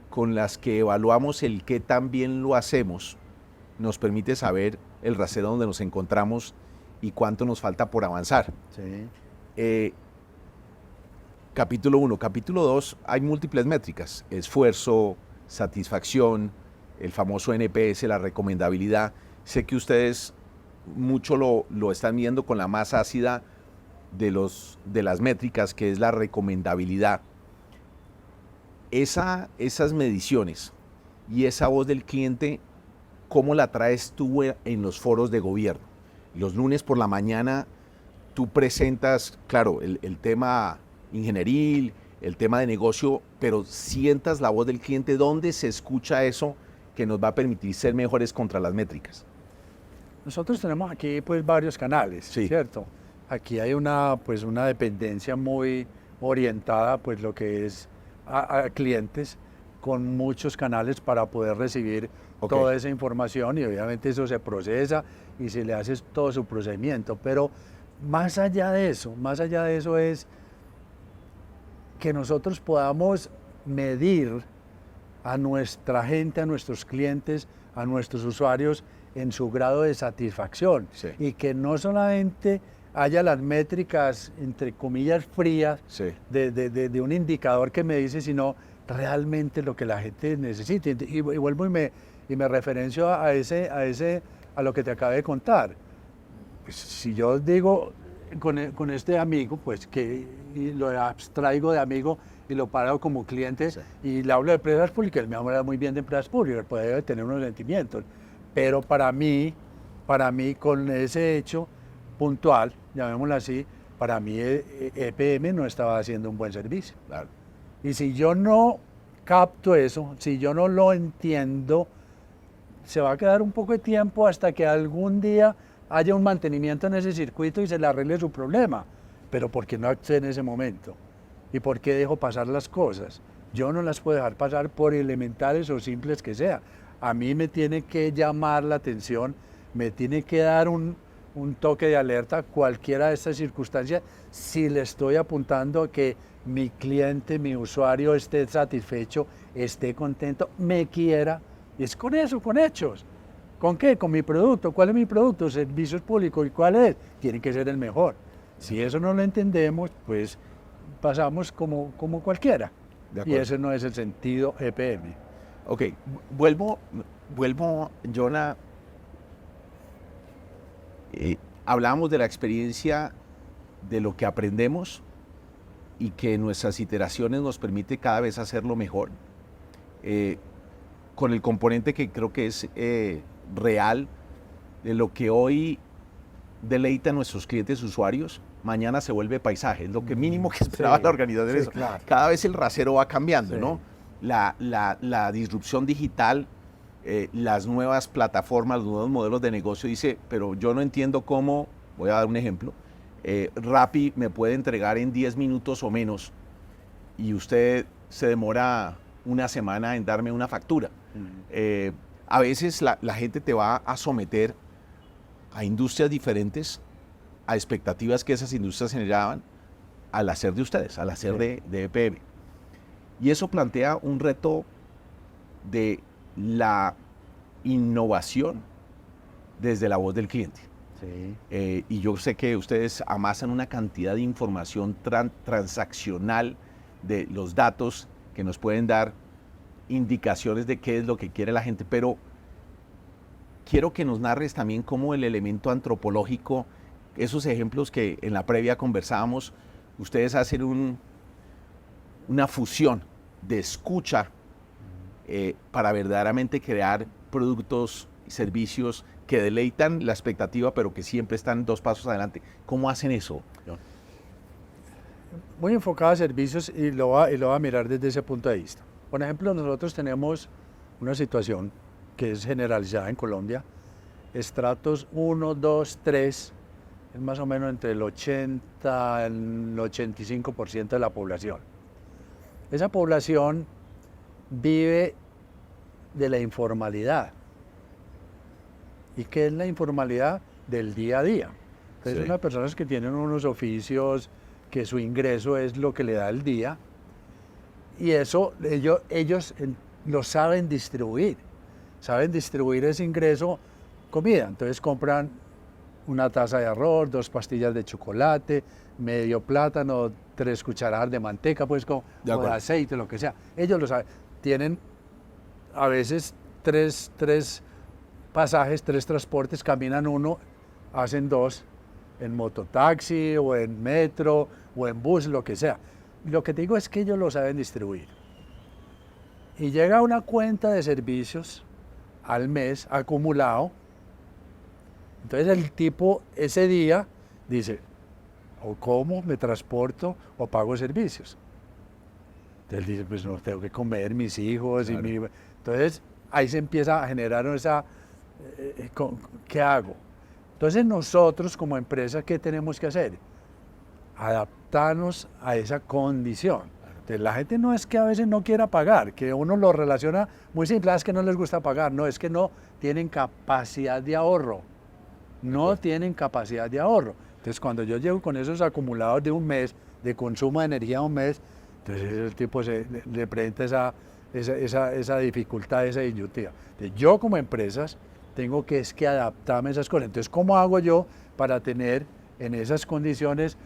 [SPEAKER 3] con las que evaluamos el qué tan bien lo hacemos nos permite saber el rasero donde nos encontramos y cuánto nos falta por avanzar.
[SPEAKER 1] Sí.
[SPEAKER 3] Capítulo 1. Capítulo 2, hay múltiples métricas, esfuerzo, satisfacción, el famoso NPS, la recomendabilidad. Sé que ustedes mucho lo están viendo con la más ácida de las métricas, que es la recomendabilidad. Esas mediciones y esa voz del cliente, ¿cómo la traes tú en los foros de gobierno? Los lunes por la mañana tú presentas, claro, el tema ingenieril, el tema de negocio, pero sientas la voz del cliente. ¿Dónde se escucha eso que nos va a permitir ser mejores contra las métricas?
[SPEAKER 1] Nosotros tenemos aquí pues varios canales,
[SPEAKER 3] Sí.
[SPEAKER 1] ¿cierto? Aquí hay una dependencia muy orientada, pues lo que es a clientes, con muchos canales para poder recibir toda esa información, y obviamente eso se procesa y se le hace todo su procedimiento. Pero más allá de eso es que nosotros podamos medir a nuestra gente, a nuestros clientes, a nuestros usuarios en su grado de satisfacción.
[SPEAKER 3] Sí.
[SPEAKER 1] Y que no solamente haya las métricas, entre comillas, frías,
[SPEAKER 3] Sí.
[SPEAKER 1] de un indicador que me dice, sino realmente lo que la gente necesita. Y vuelvo y me referencio a lo que te acabé de contar. Pues, si yo digo con este amigo, pues y lo abstraigo de amigo y lo paro como cliente, sí, y le hablo de empresas públicas, él me habla muy bien de empresas públicas, puede tener unos sentimientos, pero para mí con ese hecho puntual, llamémoslo así, para mí EPM no estaba haciendo un buen servicio.
[SPEAKER 3] Claro.
[SPEAKER 1] Y si yo no capto eso, si yo no lo entiendo, se va a quedar un poco de tiempo hasta que algún día haya un mantenimiento en ese circuito y se le arregle su problema. Pero ¿por qué no actué en ese momento? ¿Y por qué dejo pasar las cosas? Yo no las puedo dejar pasar, por elementales o simples que sea. A mí me tiene que llamar la atención, me tiene que dar un toque de alerta, cualquiera de estas circunstancias, si le estoy apuntando a que mi cliente, mi usuario esté satisfecho, esté contento, me quiera. Y es con eso, con hechos. ¿Con qué? Con mi producto. ¿Cuál es mi producto? Servicios públicos. ¿Y cuál es? Tiene que ser el mejor. Si eso no lo entendemos, pues pasamos como cualquiera. Y ese no es el sentido EPM.
[SPEAKER 3] Ok, vuelvo, Jonah. Hablábamos de la experiencia, de lo que aprendemos y que nuestras iteraciones nos permite cada vez hacerlo mejor. Con el componente que creo que es real, de lo que hoy deleita a nuestros clientes usuarios, mañana se vuelve paisaje, es lo que mínimo que esperaba la organización.
[SPEAKER 1] Sí,
[SPEAKER 3] eso.
[SPEAKER 1] claro.
[SPEAKER 3] Cada vez el rasero va cambiando,
[SPEAKER 1] Sí.
[SPEAKER 3] ¿no? La disrupción digital, las nuevas plataformas, los nuevos modelos de negocio, dice, pero yo no entiendo cómo, voy a dar un ejemplo, Rappi me puede entregar en 10 minutos o menos y usted se demora una semana en darme una factura. a veces la gente te va a someter a industrias diferentes, a expectativas que esas industrias generaban al hacer de ustedes, al hacer de EPM. Y eso plantea un reto de la innovación desde la voz del cliente.
[SPEAKER 1] Sí.
[SPEAKER 3] Y yo sé que ustedes amasan una cantidad de información transaccional de los datos que nos pueden dar indicaciones de qué es lo que quiere la gente, pero quiero que nos narres también cómo el elemento antropológico, esos ejemplos que en la previa conversábamos, ustedes hacen una fusión de escucha para verdaderamente crear productos y servicios que deleitan la expectativa, pero que siempre están 2 pasos adelante. ¿Cómo hacen eso, John?
[SPEAKER 1] Muy enfocado a servicios y lo va a mirar desde ese punto de vista. Por ejemplo, nosotros tenemos una situación que es generalizada en Colombia, estratos 1, 2, 3, es más o menos entre el 80 y el 85% de la población. Esa población vive de la informalidad. ¿Y qué es la informalidad? Del día a día. Entonces, unas personas que tienen unos oficios, que su ingreso es lo que le da el día, y eso ellos lo saben distribuir ese ingreso, comida. Entonces compran una taza de arroz, 2 pastillas de chocolate, medio plátano, 3 cucharadas de manteca, pues, o de aceite, lo que sea. Ellos lo saben. Tienen a veces 3 pasajes, 3 transportes, caminan 1, hacen 2 en mototaxi o en metro o en bus, lo que sea. Lo que te digo es que ellos lo saben distribuir. Y llega una cuenta de servicios al mes acumulado. Entonces el tipo ese día dice, o como me transporto o pago servicios. Entonces dice, pues no, tengo que comer mis hijos. Claro. Entonces ahí se empieza a generar esa, ¿qué hago? Entonces nosotros como empresa, ¿qué tenemos que hacer? Adaptarnos a esa condición. Entonces la gente no es que a veces no quiera pagar, que uno lo relaciona muy simple, es que no les gusta pagar, no, es que no tienen capacidad de ahorro, no tienen capacidad de ahorro. Entonces cuando yo llego con esos acumulados de un mes, de consumo de energía un mes, entonces el tipo le presenta esa dificultad, esa disyuntiva. Entonces yo como empresas tengo que adaptarme a esas cosas. Entonces, ¿cómo hago yo para tener en esas condiciones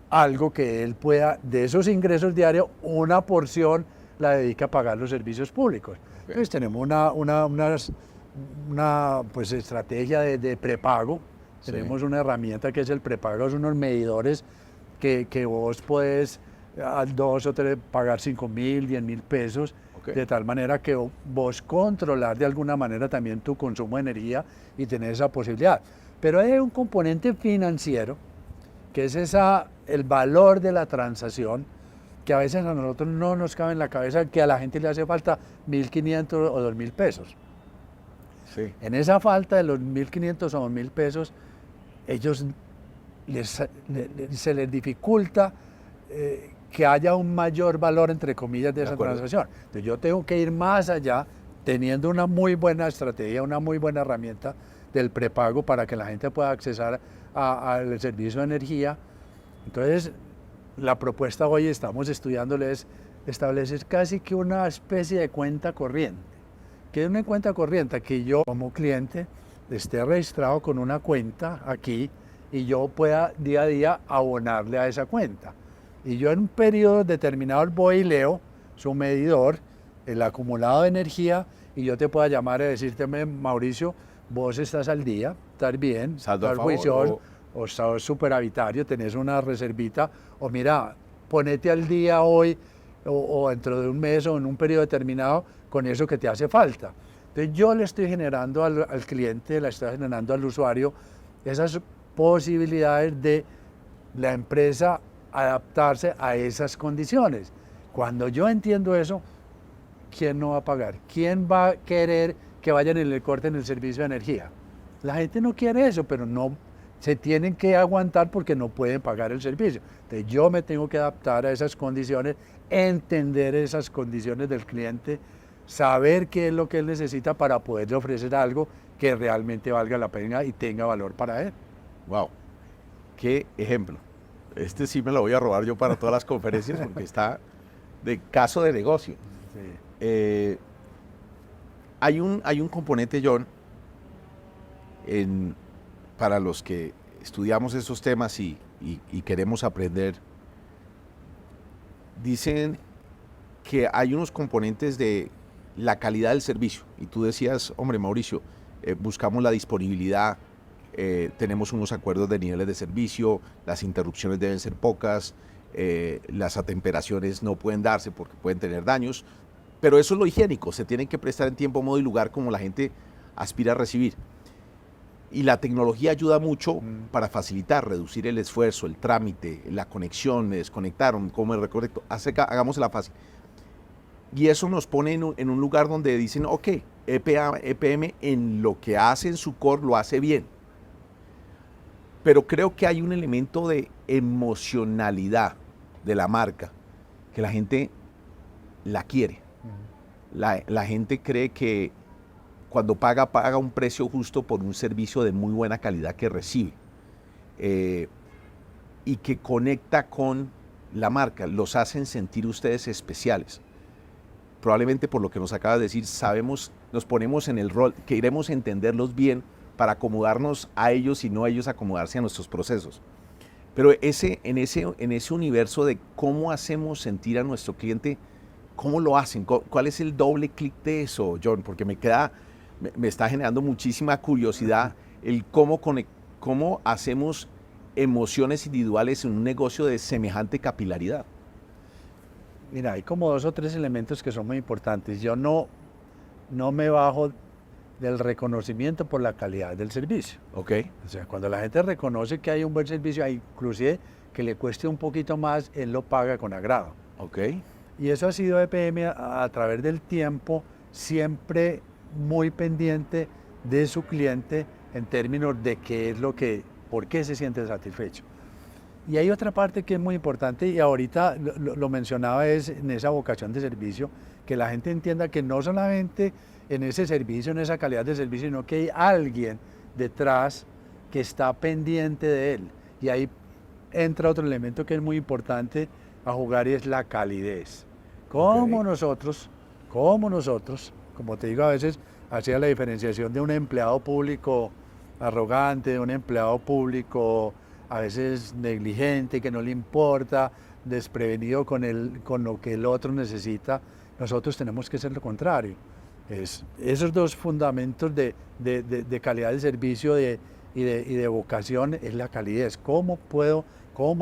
[SPEAKER 1] algo que él pueda, de esos ingresos diarios, una porción la dedica a pagar los servicios públicos? Entonces tenemos una pues, estrategia de prepago. Tenemos una herramienta que es el prepago, son unos medidores que vos podés a 2 o 3 pagar 5.000, 10.000 pesos, de tal manera que vos controlar de alguna manera también tu consumo de energía y tener esa posibilidad. Pero hay un componente financiero, que es el valor de la transacción, que a veces a nosotros no nos cabe en la cabeza que a la gente le hace falta 1.500 o 2.000 pesos. Sí. En esa falta de los 1.500 o 2.000 pesos, ellos se les dificulta que haya un mayor valor, entre comillas, de esa transacción. Entonces yo tengo que ir más allá, teniendo una muy buena estrategia, una muy buena herramienta del prepago para que la gente pueda accesar al servicio de energía. Entonces, la propuesta hoy, estamos estudiándole, es establecer casi que una especie de cuenta corriente. ¿Qué es una cuenta corriente? Que yo como cliente esté registrado con una cuenta aquí y yo pueda día a día abonarle a esa cuenta. Y yo en un periodo determinado voy y leo su medidor, el acumulado de energía, y yo te pueda llamar y decirte, Mauricio, vos estás al día, estás bien, estás juicioso, o estás superavitario, tenés una reservita, o mira, ponete al día hoy, o dentro de un mes, o en un periodo determinado, con eso que te hace falta. Entonces yo le estoy generando al cliente, le estoy generando al usuario, esas posibilidades de la empresa adaptarse a esas condiciones. Cuando yo entiendo eso, ¿quién no va a pagar? ¿Quién va a querer que vayan y le corten el servicio de energía? La gente no quiere eso, pero no se tienen que aguantar porque no pueden pagar el servicio. Entonces yo me tengo que adaptar a esas condiciones, entender esas condiciones del cliente, saber qué es lo que él necesita para poderle ofrecer algo que realmente valga la pena y tenga valor para él.
[SPEAKER 3] Wow, qué ejemplo. Este sí me lo voy a robar yo para todas las conferencias porque está de caso de negocio.
[SPEAKER 1] Sí.
[SPEAKER 3] Hay un componente, John, para los que estudiamos esos temas y queremos aprender. Dicen que hay unos componentes de la calidad del servicio. Y tú decías, hombre, Mauricio, buscamos la disponibilidad, tenemos unos acuerdos de niveles de servicio, las interrupciones deben ser pocas, las atemperaciones no pueden darse porque pueden tener daños, pero eso es lo higiénico, se tienen que prestar en tiempo, modo y lugar como la gente aspira a recibir. Y la tecnología ayuda mucho para facilitar, reducir el esfuerzo, el trámite, la conexión, me desconectaron, cómo me reconecto, hagámosla fácil. Y eso nos pone en un lugar donde dicen, ok, EPM en lo que hace en su core lo hace bien. Pero creo que hay un elemento de emocionalidad de la marca, que la gente la quiere. La gente cree que cuando paga un precio justo por un servicio de muy buena calidad que recibe y que conecta con la marca, los hacen sentir ustedes especiales. Probablemente por lo que nos acaba de decir, sabemos, nos ponemos en el rol, queremos entenderlos bien para acomodarnos a ellos y no ellos acomodarse a nuestros procesos. Pero en ese universo de cómo hacemos sentir a nuestro cliente, ¿cómo lo hacen? ¿Cuál es el doble clic de eso, John? Porque me está generando muchísima curiosidad el cómo hacemos emociones individuales en un negocio de semejante capilaridad.
[SPEAKER 1] Mira, hay como 2 o 3 elementos que son muy importantes. Yo no me bajo del reconocimiento por la calidad del servicio.
[SPEAKER 3] Ok.
[SPEAKER 1] O sea, cuando la gente reconoce que hay un buen servicio, inclusive que le cueste un poquito más, él lo paga con agrado.
[SPEAKER 3] Ok.
[SPEAKER 1] Y eso ha sido EPM a través del tiempo, siempre muy pendiente de su cliente en términos de qué es por qué se siente satisfecho. Y hay otra parte que es muy importante y ahorita lo mencionaba, es en esa vocación de servicio, que la gente entienda que no solamente en ese servicio, en esa calidad de servicio, sino que hay alguien detrás que está pendiente de él. Y ahí entra otro elemento que es muy importante a jugar y es la calidez. Como nosotros, como te digo, a veces hacía la diferenciación de un empleado público arrogante, de un empleado público a veces negligente, que no le importa, desprevenido con lo que el otro necesita. Nosotros tenemos que ser lo contrario. Esos 2 fundamentos de calidad de servicio y de vocación es la calidez. ¿Cómo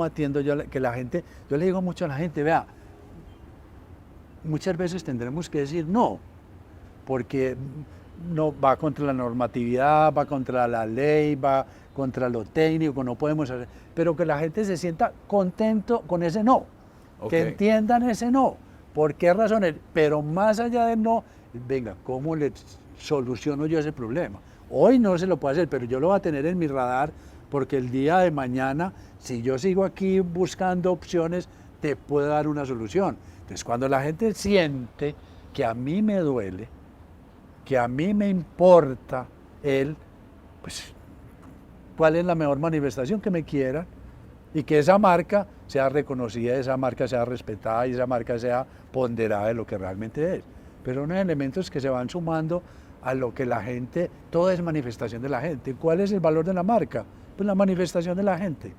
[SPEAKER 1] atiendo yo que la gente? Yo le digo mucho a la gente, vea, muchas veces tendremos que decir no, porque no va contra la normatividad, va contra la ley, va contra lo técnico, no podemos hacer, pero que la gente se sienta contento con ese no, que entiendan ese no, por qué razones, pero más allá del no, venga, ¿cómo le soluciono yo ese problema? Hoy no se lo puedo hacer, pero yo lo voy a tener en mi radar, porque el día de mañana, si yo sigo aquí buscando opciones, te puedo dar una solución. Entonces, cuando la gente siente que a mí me duele, que a mí me importa pues, ¿cuál es la mejor manifestación? Que me quieran y que esa marca sea reconocida, esa marca sea respetada y esa marca sea ponderada de lo que realmente es. Pero unos elementos que se van sumando a lo que la gente, todo es manifestación de la gente. ¿Cuál es el valor de la marca? Pues la manifestación de la gente.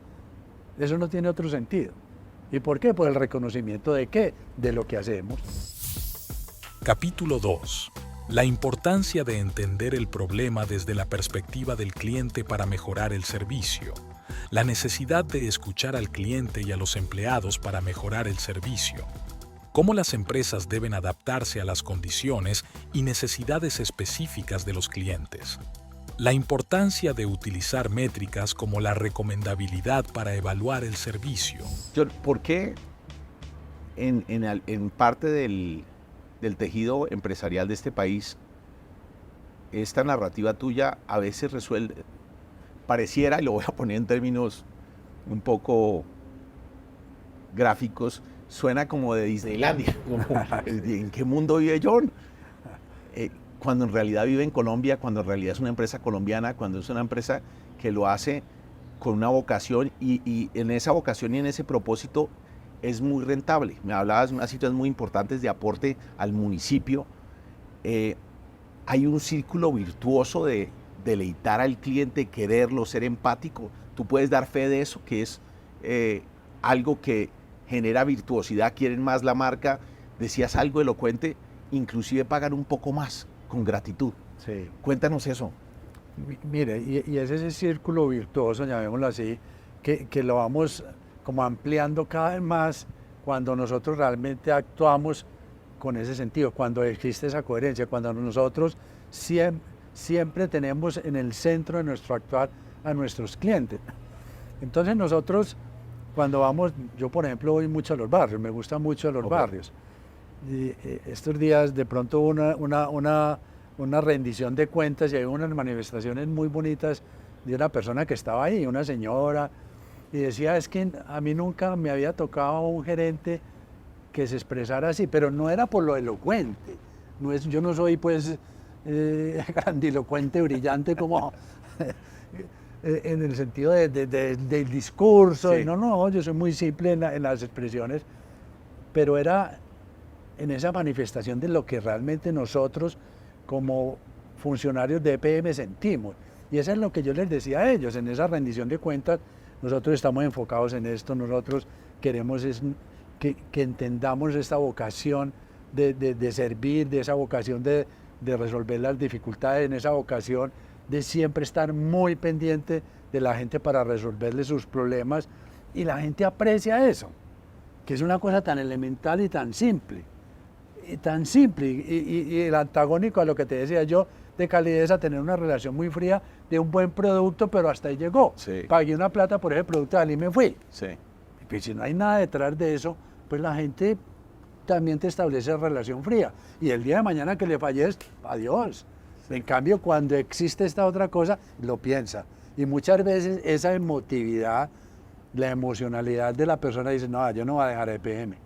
[SPEAKER 1] Eso no tiene otro sentido. ¿Y por qué? Por el reconocimiento de qué, de lo que hacemos.
[SPEAKER 2] Capítulo 2. La importancia de entender el problema desde la perspectiva del cliente para mejorar el servicio. La necesidad de escuchar al cliente y a los empleados para mejorar el servicio. Cómo las empresas deben adaptarse a las condiciones y necesidades específicas de los clientes. La importancia de utilizar métricas como la recomendabilidad para evaluar el servicio.
[SPEAKER 3] ¿Por qué en parte del tejido empresarial de este país, esta narrativa tuya a veces pareciera, y lo voy a poner en términos un poco gráficos, suena como de Disneylandia? ¿En qué mundo vive John? cuando en realidad vive en Colombia, cuando en realidad es una empresa colombiana, cuando es una empresa que lo hace con una vocación y en esa vocación y en ese propósito es muy rentable. Me hablabas de unas situaciones muy importantes de aporte al municipio. Hay un círculo virtuoso de deleitar al cliente, quererlo, ser empático. Tú puedes dar fe de eso, que es algo que genera virtuosidad, quieren más la marca. Decías algo elocuente, inclusive pagan un poco más con gratitud.
[SPEAKER 1] Sí.
[SPEAKER 3] Cuéntanos eso.
[SPEAKER 1] Mire, y es ese círculo virtuoso, llamémoslo así, que lo vamos como ampliando cada vez más cuando nosotros realmente actuamos con ese sentido, cuando existe esa coherencia, cuando nosotros siempre tenemos en el centro de nuestro actuar a nuestros clientes. Entonces nosotros, cuando vamos, yo por ejemplo voy mucho a los barrios, me gusta mucho los barrios. Y estos días de pronto hubo una rendición de cuentas y hay unas manifestaciones muy bonitas de una persona que estaba ahí, una señora, y decía, es que a mí nunca me había tocado un gerente que se expresara así, pero no era por lo elocuente, yo no soy pues grandilocuente, brillante como en el sentido del discurso,
[SPEAKER 3] Sí.
[SPEAKER 1] no, yo soy muy simple en las expresiones, pero era en esa manifestación de lo que realmente nosotros como funcionarios de EPM sentimos. Y eso es lo que yo les decía a ellos, en esa rendición de cuentas, nosotros estamos enfocados en esto, nosotros queremos que entendamos esta vocación de servir, de esa vocación de resolver las dificultades, en esa vocación de siempre estar muy pendiente de la gente para resolverle sus problemas, y la gente aprecia eso, que es una cosa tan elemental y tan simple. Y el antagónico a lo que te decía yo, de calidez a tener una relación muy fría de un buen producto, pero hasta ahí llegó.
[SPEAKER 3] Sí.
[SPEAKER 1] Pagué una plata por ese producto y me fui.
[SPEAKER 3] Sí.
[SPEAKER 1] Pues si no hay nada detrás de eso, pues la gente también te establece relación fría. Y el día de mañana que le falles, adiós. En cambio, cuando existe esta otra cosa, lo piensa. Y muchas veces esa emotividad, la emocionalidad de la persona dice, no, yo no voy a dejar EPM,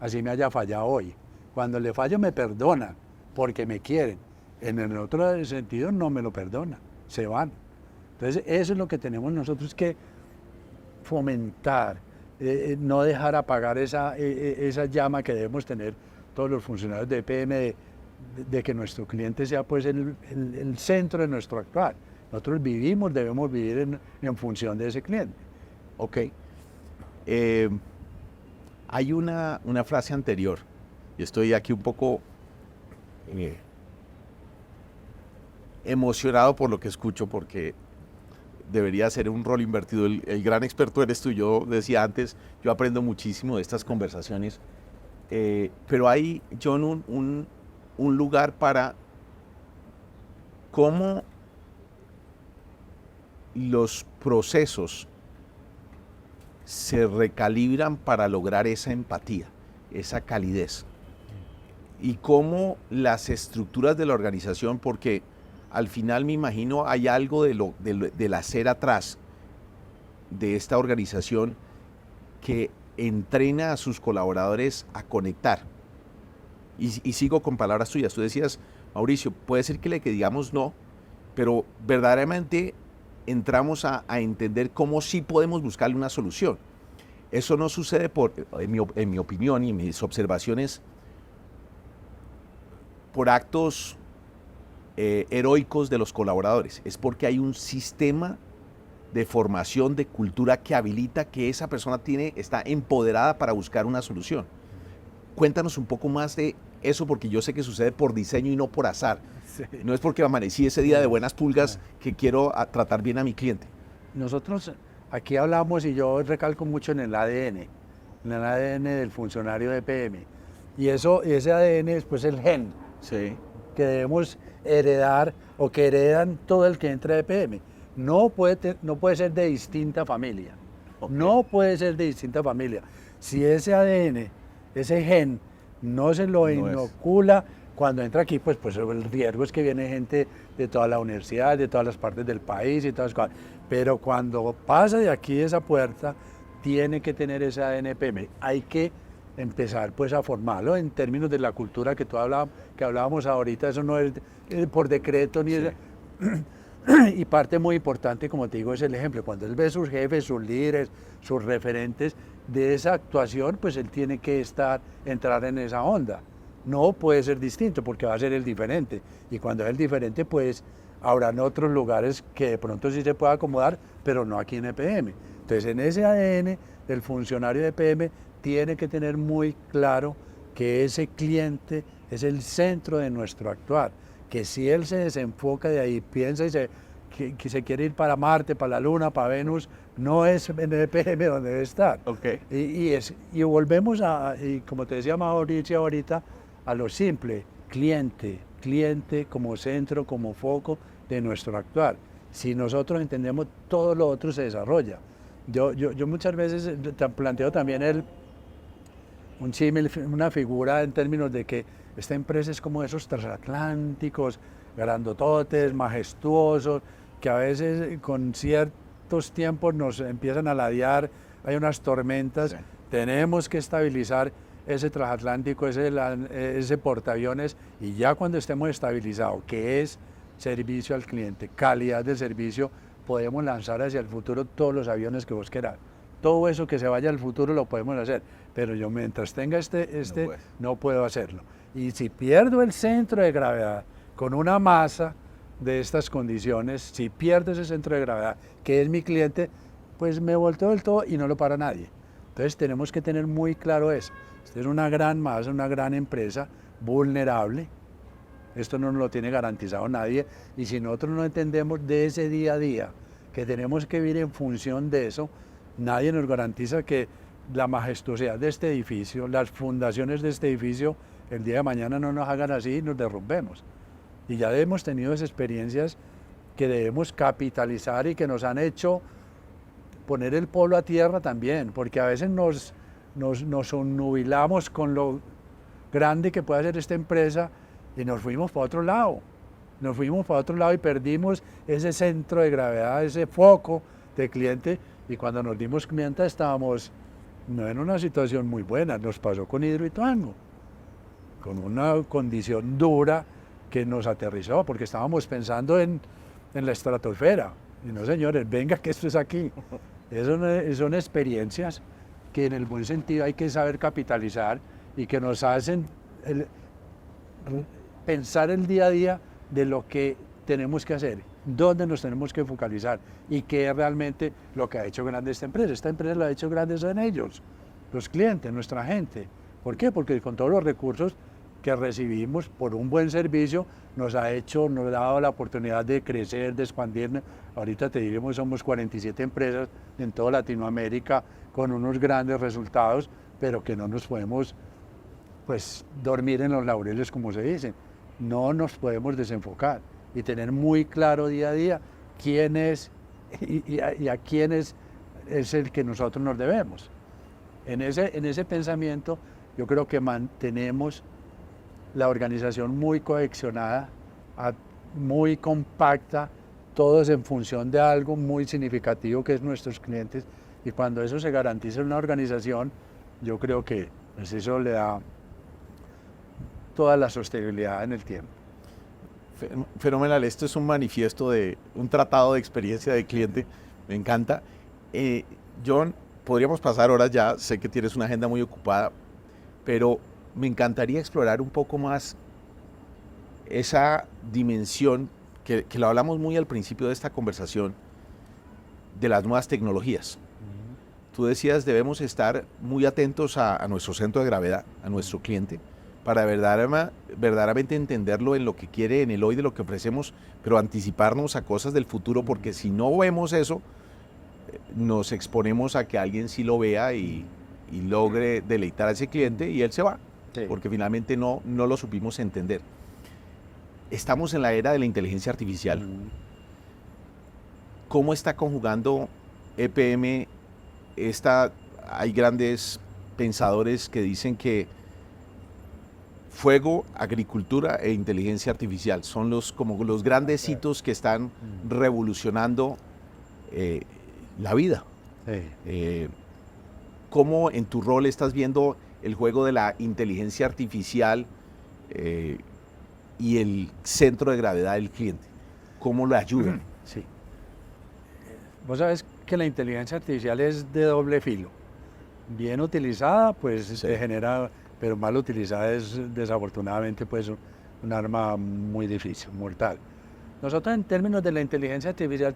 [SPEAKER 1] así me haya fallado hoy. Cuando le fallo me perdonan, porque me quieren. En el otro sentido no me lo perdonan, se van. Entonces eso es lo que tenemos nosotros que fomentar, no dejar apagar esa llama que debemos tener todos los funcionarios de EPM, de que nuestro cliente sea pues el centro de nuestro actuar. Nosotros debemos vivir en función de ese cliente.
[SPEAKER 3] Ok. Hay una frase anterior, y estoy aquí un poco emocionado por lo que escucho, porque debería ser un rol invertido. El gran experto eres tú. Yo decía antes, yo aprendo muchísimo de estas conversaciones, pero hay, John, un lugar para cómo los procesos se recalibran para lograr esa empatía, esa calidez, y cómo las estructuras de la organización, porque al final me imagino hay algo del hacer atrás de esta organización que entrena a sus colaboradores a conectar. Y sigo con palabras tuyas. Tú decías, Mauricio, puede ser que digamos no, pero verdaderamente entramos a entender cómo sí podemos buscarle una solución. Eso no sucede en mi opinión y en mis observaciones, por actos heroicos de los colaboradores. Es porque hay un sistema de formación, de cultura que habilita que esa persona está empoderada para buscar una solución. Cuéntanos un poco más de eso, porque yo sé que sucede por diseño y no por azar.
[SPEAKER 1] Sí.
[SPEAKER 3] No es porque amanecí ese día de buenas pulgas que quiero tratar bien a mi cliente.
[SPEAKER 1] Nosotros aquí hablamos, y yo recalco mucho en el ADN del funcionario de EPM. Y ese ADN es pues el gen
[SPEAKER 3] Sí.
[SPEAKER 1] que debemos heredar, o que heredan todo el que entra a EPM. No puede ser de distinta familia.
[SPEAKER 3] Okay.
[SPEAKER 1] No puede ser de distinta familia. Si ese ADN, ese gen, no se lo inocula cuando entra aquí, pues el riesgo es que viene gente de toda la universidad, de todas las partes del país y todas las cosas. Pero cuando pasa de aquí esa puerta, tiene que tener ese ADN EPM. Hay que empezar pues a formarlo en términos de la cultura que que hablábamos ahorita. Eso no es por decreto ni
[SPEAKER 3] Sí.
[SPEAKER 1] y parte muy importante, como te digo, es el ejemplo. Cuando él ve sus jefes, sus líderes, sus referentes de esa actuación, pues él tiene que entrar en esa onda. No puede ser distinto porque va a ser el diferente. Y cuando es el diferente, pues habrán otros lugares que de pronto sí se pueda acomodar, pero no aquí en EPM. Entonces, en ese ADN del funcionario de EPM tiene que tener muy claro que ese cliente es el centro de nuestro actuar, que si él se desenfoca de ahí, piensa que se quiere ir para Marte, para la Luna, para Venus, no es en el EPM donde debe estar.
[SPEAKER 3] Okay.
[SPEAKER 1] Y volvemos y como te decía Mauricio ahorita, a lo simple, cliente como centro, como foco de nuestro actuar. Si nosotros entendemos, todo lo otro se desarrolla. Yo muchas veces planteo también un símil, una figura en términos de que esta empresa es como esos transatlánticos, grandototes, majestuosos, que a veces con ciertos tiempos nos empiezan a ladear, hay unas tormentas, sí. Tenemos que estabilizar ese transatlántico, ese portaaviones, y ya cuando estemos estabilizados, que es servicio al cliente, calidad del servicio, podemos lanzar hacia el futuro todos los aviones que vos querás. Todo eso que se vaya al futuro lo podemos hacer, pero yo mientras tenga no puedo hacerlo. Y si pierdo el centro de gravedad con una masa de estas condiciones, si pierdo ese centro de gravedad, que es mi cliente, pues me volteo del todo y no lo para nadie. Entonces tenemos que tener muy claro eso. Esta es una gran masa, una gran empresa, vulnerable. Esto no nos lo tiene garantizado nadie, y si nosotros no entendemos de ese día a día, que tenemos que vivir en función de eso, nadie nos garantiza que la majestuosidad de este edificio, las fundaciones de este edificio, el día de mañana no nos hagan así y nos derrumbemos. Y ya hemos tenido esas experiencias que debemos capitalizar y que nos han hecho poner el polo a tierra también, porque a veces nos obnubilamos con lo grande que puede ser esta empresa y nos fuimos para otro lado. Nos fuimos para otro lado y perdimos ese centro de gravedad, ese foco de cliente, y cuando nos dimos cuenta estábamos no en una situación muy buena. Nos pasó con Hidroituango, con una condición dura que nos aterrizó, porque estábamos pensando en la estratosfera. Y no, señores, venga que esto es aquí. Son experiencias que en el buen sentido hay que saber capitalizar y que nos hacen pensar el día a día de lo que tenemos que hacer, dónde nos tenemos que focalizar y qué es realmente lo que ha hecho grande esta empresa. Esta empresa lo ha hecho grande en ellos, los clientes, nuestra gente. ¿Por qué? Porque con todos los recursos que recibimos por un buen servicio nos ha dado la oportunidad de crecer, de expandirnos. Ahorita te diremos, somos 47 empresas en toda Latinoamérica con unos grandes resultados, pero que no nos podemos pues dormir en los laureles, como se dice. No nos podemos desenfocar y tener muy claro día a día quién es y a quién es el que nosotros nos debemos. En ese pensamiento yo creo que mantenemos la organización muy cohesionada, muy compacta, todos en función de algo muy significativo que es nuestros clientes, y cuando eso se garantiza en una organización, yo creo que pues eso le da toda la sostenibilidad en el tiempo.
[SPEAKER 3] Fenomenal, esto es un manifiesto un tratado de experiencia de cliente, me encanta. John, podríamos pasar horas ya, sé que tienes una agenda muy ocupada, pero me encantaría explorar un poco más esa dimensión que lo hablamos muy al principio de esta conversación, de las nuevas tecnologías. Tú decías, debemos estar muy atentos a nuestro centro de gravedad, a nuestro cliente, para verdaderamente entenderlo en lo que quiere, en el hoy de lo que ofrecemos, pero anticiparnos a cosas del futuro, porque si no vemos eso, nos exponemos a que alguien sí lo vea y logre deleitar a ese cliente y él se va, sí, porque finalmente no lo supimos entender. Estamos en la era de la inteligencia artificial. ¿Cómo está conjugando EPM hay grandes pensadores que dicen que fuego, agricultura e inteligencia artificial son como los grandes hitos que están revolucionando la vida? Sí. ¿Cómo en tu rol estás viendo el juego de la inteligencia artificial y el centro de gravedad del cliente? ¿Cómo lo ayudan?
[SPEAKER 1] Sí. Vos sabes que la inteligencia artificial es de doble filo. Bien utilizada, pues
[SPEAKER 3] Sí.
[SPEAKER 1] te genera, pero mal utilizada es desafortunadamente pues un arma muy difícil, mortal. Nosotros en términos de la inteligencia artificial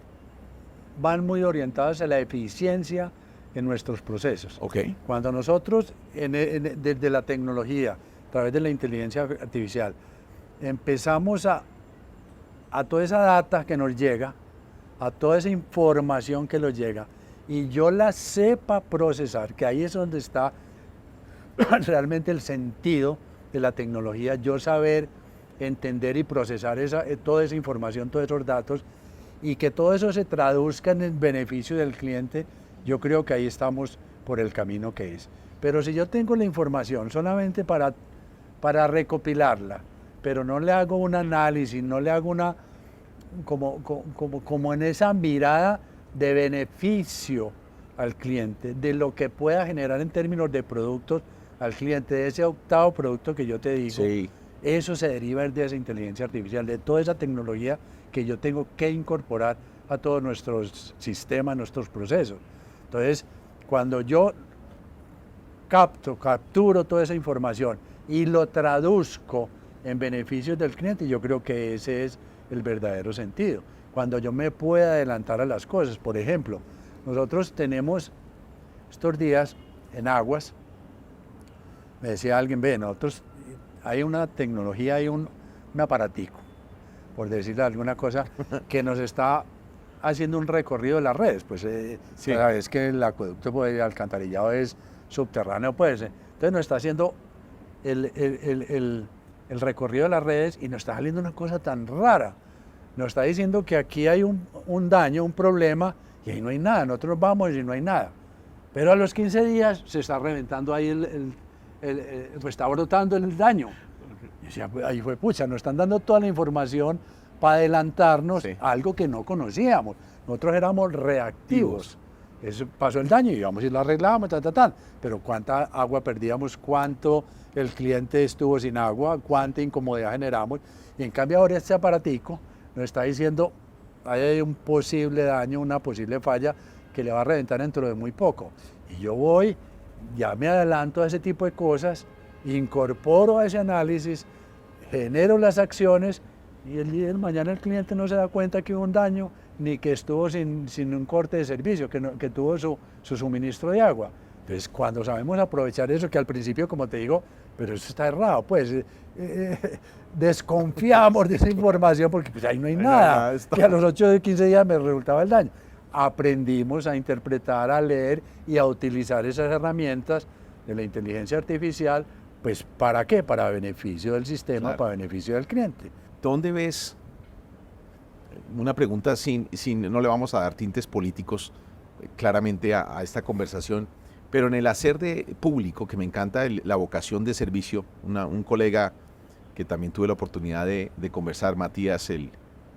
[SPEAKER 1] van muy orientados a la eficiencia en nuestros procesos.
[SPEAKER 3] Ok.
[SPEAKER 1] Cuando nosotros, desde la tecnología, a través de la inteligencia artificial, empezamos a toda esa data que nos llega, a toda esa información que nos llega, y yo la sepa procesar, que ahí es donde está realmente el sentido de la tecnología, yo saber entender y procesar toda esa información, todos esos datos, y que todo eso se traduzca en el beneficio del cliente, yo creo que ahí estamos por el camino que es. Pero si yo tengo la información solamente para recopilarla, pero no le hago un análisis, no le hago una, como en esa mirada de beneficio al cliente, de lo que pueda generar en términos de productos al cliente, de ese octavo producto que yo te digo,
[SPEAKER 3] Sí.
[SPEAKER 1] eso se deriva de esa inteligencia artificial, de toda esa tecnología que yo tengo que incorporar a todos nuestros sistemas, nuestros procesos. Entonces, cuando yo capturo toda esa información y lo traduzco en beneficios del cliente, yo creo que ese es el verdadero sentido. Cuando yo me pueda adelantar a las cosas, por ejemplo, nosotros tenemos estos días en aguas, me decía alguien, ve, nosotros hay una tecnología, hay un aparatico, por decirle alguna cosa, que nos está haciendo un recorrido de las redes. Pues
[SPEAKER 3] Sí.
[SPEAKER 1] sabes que el acueducto, pues, el alcantarillado es subterráneo, pues, entonces nos está haciendo el recorrido de las redes y nos está saliendo una cosa tan rara. Nos está diciendo que aquí hay un daño, un problema, y ahí no hay nada. Nosotros vamos y no hay nada. Pero a los 15 días se está reventando ahí pues está brotando el daño. Y decía, pues, ahí fue pucha, nos están dando toda la información para adelantarnos
[SPEAKER 3] Sí.
[SPEAKER 1] a algo que no conocíamos. Nosotros éramos reactivos. Eso pasó el daño y íbamos y lo arreglábamos, pero cuánta agua perdíamos, cuánto el cliente estuvo sin agua, cuánta incomodidad generamos. Y en cambio ahora este aparatico nos está diciendo, hay un posible daño, una posible falla que le va a reventar dentro de muy poco. Y yo voy, ya me adelanto a ese tipo de cosas, incorporo a ese análisis, genero las acciones y el día de mañana el cliente no se da cuenta que hubo un daño ni que estuvo sin un corte de servicio, que tuvo su suministro de agua. Entonces, cuando sabemos aprovechar eso, que al principio, como te digo, pero eso está errado, pues desconfiamos de esa información porque pues, ahí no hay nada, que a los 8 o 15 días me resultaba el daño. Aprendimos a interpretar, a leer y a utilizar esas herramientas de la inteligencia artificial, pues ¿para qué? Para beneficio del sistema,
[SPEAKER 3] Claro.
[SPEAKER 1] para beneficio del cliente.
[SPEAKER 3] ¿Dónde ves, una pregunta no le vamos a dar tintes políticos claramente a esta conversación, pero en el hacer de público, que me encanta la vocación de servicio, un colega que también tuve la oportunidad de conversar, Matías, el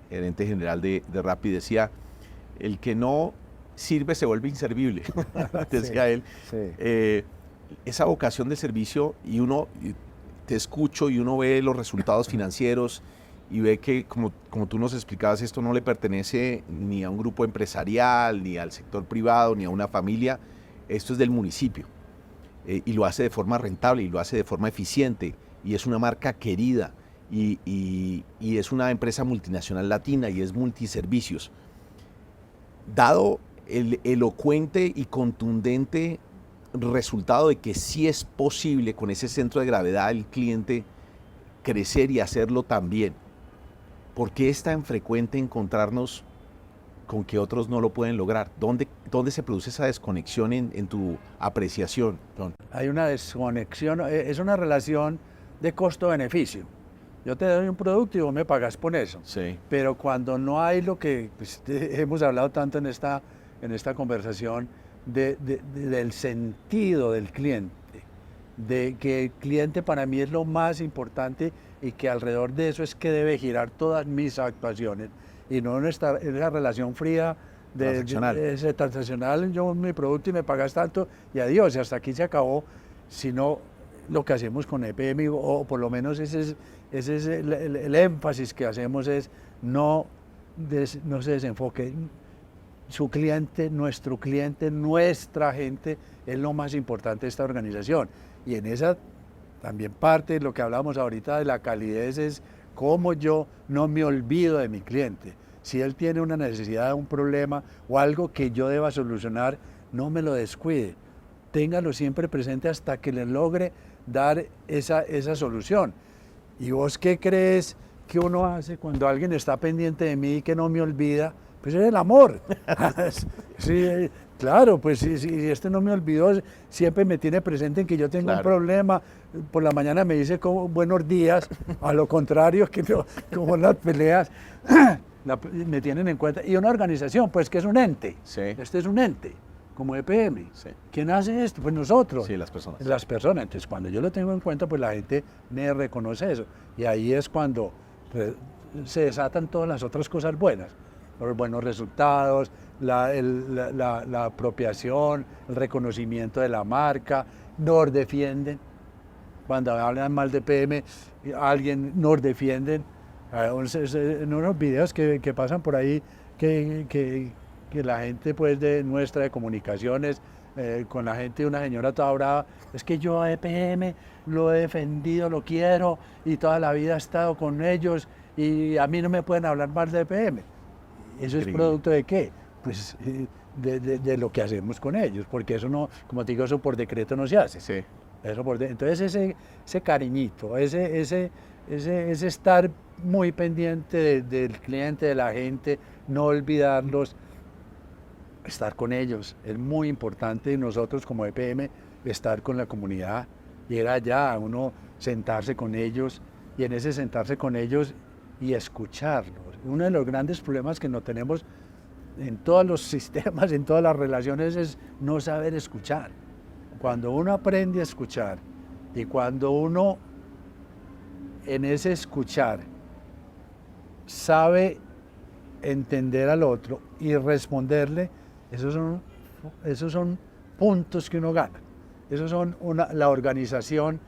[SPEAKER 3] gerente general de Rappi, decía, el que no sirve se vuelve inservible, decía él.
[SPEAKER 1] Sí.
[SPEAKER 3] Esa vocación de servicio y uno, te escucho y uno ve los resultados financieros y ve que, como tú nos explicabas, esto no le pertenece ni a un grupo empresarial, ni al sector privado, ni a una familia, esto es del municipio y lo hace de forma rentable y lo hace de forma eficiente y es una marca querida y es una empresa multinacional latina y es multiservicios. Dado el elocuente y contundente resultado de que sí es posible con ese centro de gravedad del cliente crecer y hacerlo también, ¿por qué es tan frecuente encontrarnos con que otros no lo pueden lograr? ¿Dónde se produce esa desconexión en tu apreciación, John?
[SPEAKER 1] Hay una desconexión, es una relación de costo-beneficio. Yo te doy un producto y vos me pagas por eso.
[SPEAKER 3] Sí.
[SPEAKER 1] Pero cuando no hay lo que pues, hemos hablado tanto en esta conversación del sentido del cliente, de que el cliente para mí es lo más importante y que alrededor de eso es que debe girar todas mis actuaciones y no en esa relación fría transaccional, yo mi producto y me pagas tanto y adiós, y hasta aquí se acabó, sino lo que hacemos con EPM, o por lo menos ese es el énfasis que hacemos, es no se desenfoque. Su cliente, nuestro cliente, nuestra gente es lo más importante de esta organización. Y en esa también parte de lo que hablamos ahorita de la calidez es cómo yo no me olvido de mi cliente. Si él tiene una necesidad, un problema o algo que yo deba solucionar, no me lo descuide. Téngalo siempre presente hasta que le logre dar esa solución. ¿Y vos qué crees que uno hace cuando alguien está pendiente de mí y que no me olvida? Pues es el amor. Sí, claro, pues si este no me olvidó, siempre me tiene presente en que yo tengo un problema. Por la mañana me dice como buenos días, a lo contrario, que no, como las peleas, me tienen en cuenta. Y una organización, pues que es un ente.
[SPEAKER 3] Sí.
[SPEAKER 1] Este es un ente, como EPM.
[SPEAKER 3] Sí.
[SPEAKER 1] ¿Quién hace esto? Pues nosotros.
[SPEAKER 3] Sí, las personas.
[SPEAKER 1] Las personas. Entonces, cuando yo lo tengo en cuenta, pues la gente me reconoce eso. Y ahí es cuando se desatan todas las otras cosas buenas. Los buenos resultados, la apropiación, el reconocimiento de la marca, nos defienden. Cuando hablan mal de PM, alguien nos defienden. En unos videos que pasan por ahí, que la gente pues de nuestra de comunicaciones, con la gente, una señora toda brava, es que yo a EPM lo he defendido, lo quiero, y toda la vida he estado con ellos, y a mí no me pueden hablar mal de EPM. ¿Eso es producto de qué? Pues de lo que hacemos con ellos, porque eso no, como te digo, eso por decreto no se hace.
[SPEAKER 3] Sí.
[SPEAKER 1] Entonces ese cariñito, ese estar muy pendiente del cliente, de la gente, no olvidarlos, estar con ellos, es muy importante. Nosotros como EPM, estar con la comunidad, ir allá, uno sentarse con ellos, y en ese sentarse con ellos y escucharlos. Uno de los grandes problemas que no tenemos en todos los sistemas, en todas las relaciones, es no saber escuchar. Cuando uno aprende a escuchar y cuando uno en ese escuchar sabe entender al otro y responderle, esos son puntos que uno gana. Esos son la organización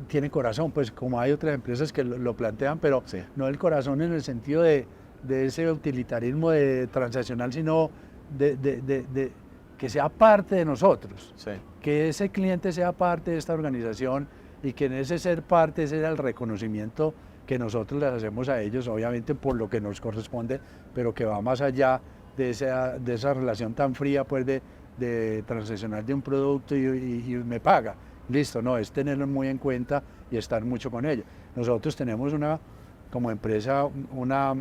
[SPEAKER 1] tiene corazón, pues como hay otras empresas que lo plantean, pero sí, no el corazón en el sentido de ese utilitarismo transaccional, sino de que sea parte de nosotros, sí, que ese cliente sea parte de esta organización y que en ese ser parte ese era el reconocimiento que nosotros les hacemos a ellos, obviamente por lo que nos corresponde, pero que va más allá de esa relación tan fría pues de transaccional de un producto y me paga. Listo, no, es tenerlo muy en cuenta y estar mucho con ellos. Nosotros tenemos como empresa una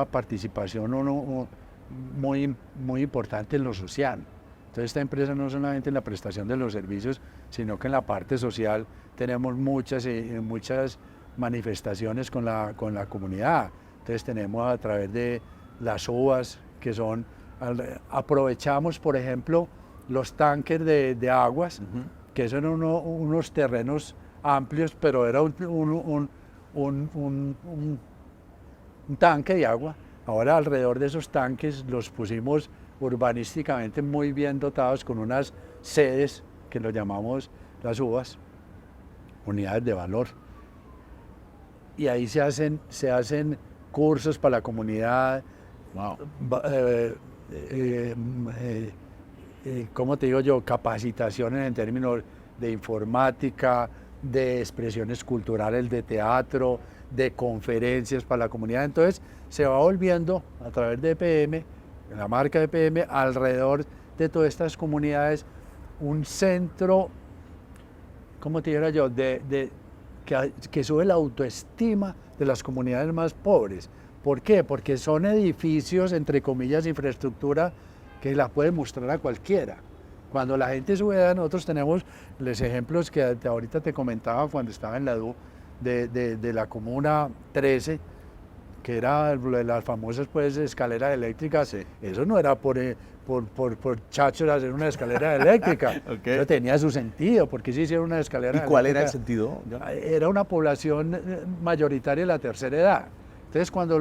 [SPEAKER 1] participación muy importante en lo social. Entonces esta empresa no solamente en la prestación de los servicios, sino que en la parte social tenemos muchas manifestaciones con la comunidad. Entonces tenemos a través de las uvas, que son, aprovechamos por ejemplo los tanques de aguas, que eran unos terrenos amplios, pero era un tanque de agua. Ahora alrededor de esos tanques los pusimos urbanísticamente muy bien dotados con unas sedes que lo llamamos las uvas, unidades de valor. Y ahí se hacen cursos para la comunidad. Wow. ¿Cómo te digo yo? Capacitaciones en términos de informática, de expresiones culturales, de teatro, de conferencias para la comunidad. Entonces se va volviendo a través de EPM, la marca EPM, alrededor de todas estas comunidades, un centro, ¿cómo te digo yo?, que sube la autoestima de las comunidades más pobres. ¿Por qué? Porque son edificios, entre comillas, infraestructura que la puede mostrar a cualquiera. Cuando la gente sube, nosotros tenemos los ejemplos que ahorita te comentaba cuando estaba en la DU, de la Comuna 13, que era las famosas pues, escaleras eléctricas. Sí. Eso no era por chachos hacer una escalera eléctrica. Okay. Eso tenía su sentido, porque sí hicieron una escalera eléctrica.
[SPEAKER 3] ¿Y cuál era el sentido?
[SPEAKER 1] Era una población mayoritaria de la tercera edad. Entonces cuando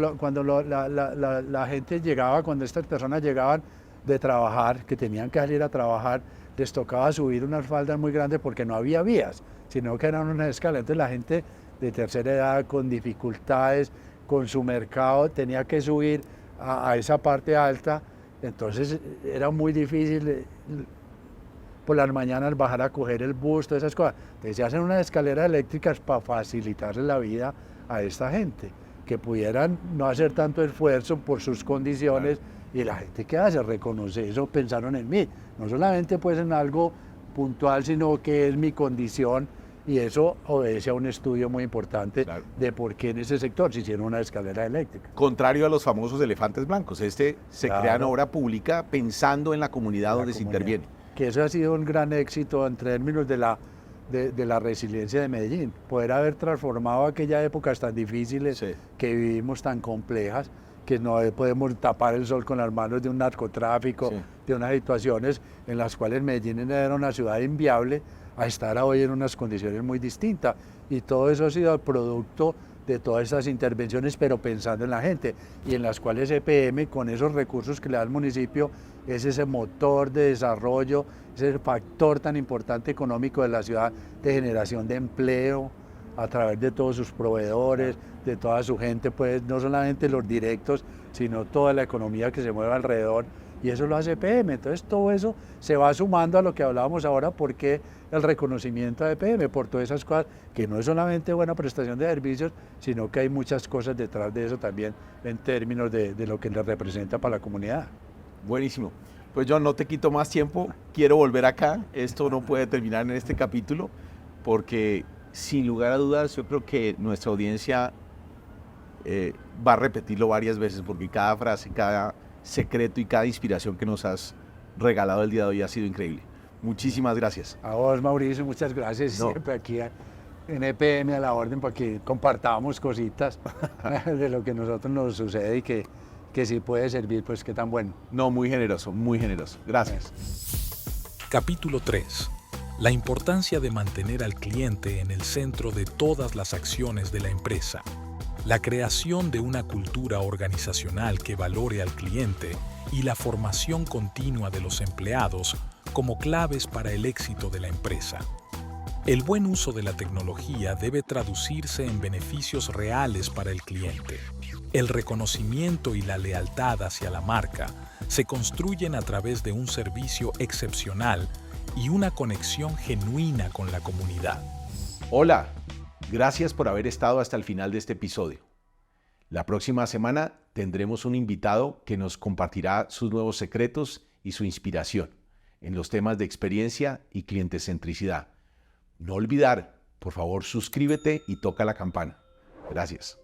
[SPEAKER 1] la gente llegaba, cuando estas personas llegaban, de trabajar, que tenían que salir a trabajar, les tocaba subir unas faldas muy grandes porque no había vías, sino que eran unas escalas. Entonces la gente de tercera edad, con dificultades, con su mercado, tenía que subir a esa parte alta. Entonces era muy difícil por las mañanas bajar a coger el bus, todas esas cosas. Entonces se hacen unas escaleras eléctricas para facilitarle la vida a esta gente, que pudieran no hacer tanto esfuerzo por sus condiciones. Claro. Y la gente que hace, reconoce eso, pensaron en mí, no solamente pues en algo puntual, sino que es mi condición, y eso obedece a un estudio muy importante, claro, de por qué en ese sector se hicieron una escalera eléctrica.
[SPEAKER 3] Contrario a los famosos elefantes blancos, se claro, crea en obra pública pensando en la comunidad donde se interviene.
[SPEAKER 1] Que eso ha sido un gran éxito en términos de la resiliencia de Medellín, poder haber transformado aquellas épocas tan difíciles, sí, que vivimos, tan complejas, que no podemos tapar el sol con las manos de un narcotráfico, sí, de unas situaciones en las cuales Medellín era una ciudad inviable, a estar hoy en unas condiciones muy distintas. Y todo eso ha sido el producto de todas esas intervenciones, pero pensando en la gente, y en las cuales EPM, con esos recursos que le da el municipio, es ese motor de desarrollo, ese factor tan importante económico de la ciudad, de generación de empleo, a través de todos sus proveedores, de toda su gente, pues no solamente los directos, sino toda la economía que se mueve alrededor, y eso lo hace EPM. Entonces todo eso se va sumando a lo que hablábamos ahora, porque el reconocimiento a EPM por todas esas cosas, que no es solamente buena prestación de servicios, sino que hay muchas cosas detrás de eso también, en términos de lo que le representa para la comunidad.
[SPEAKER 3] Buenísimo. Pues yo no te quito más tiempo, quiero volver acá, esto no puede terminar en este capítulo, porque sin lugar a dudas yo creo que nuestra audiencia va a repetirlo varias veces, porque cada frase, cada secreto y cada inspiración que nos has regalado el día de hoy ha sido increíble. Muchísimas gracias.
[SPEAKER 1] A vos, Mauricio, muchas gracias. No. Siempre aquí en EPM a la orden para que compartamos cositas de lo que a nosotros nos sucede, y que si puede servir, pues qué tan bueno.
[SPEAKER 3] No, muy generoso, muy generoso. Gracias.
[SPEAKER 2] Capítulo 3. La importancia de mantener al cliente en el centro de todas las acciones de la empresa. La creación de una cultura organizacional que valore al cliente y la formación continua de los empleados como claves para el éxito de la empresa. El buen uso de la tecnología debe traducirse en beneficios reales para el cliente. El reconocimiento y la lealtad hacia la marca se construyen a través de un servicio excepcional y una conexión genuina con la comunidad.
[SPEAKER 3] Hola, gracias por haber estado hasta el final de este episodio. La próxima semana tendremos un invitado que nos compartirá sus nuevos secretos y su inspiración en los temas de experiencia y clientecentricidad. No olvidar, por favor, suscríbete y toca la campana. Gracias.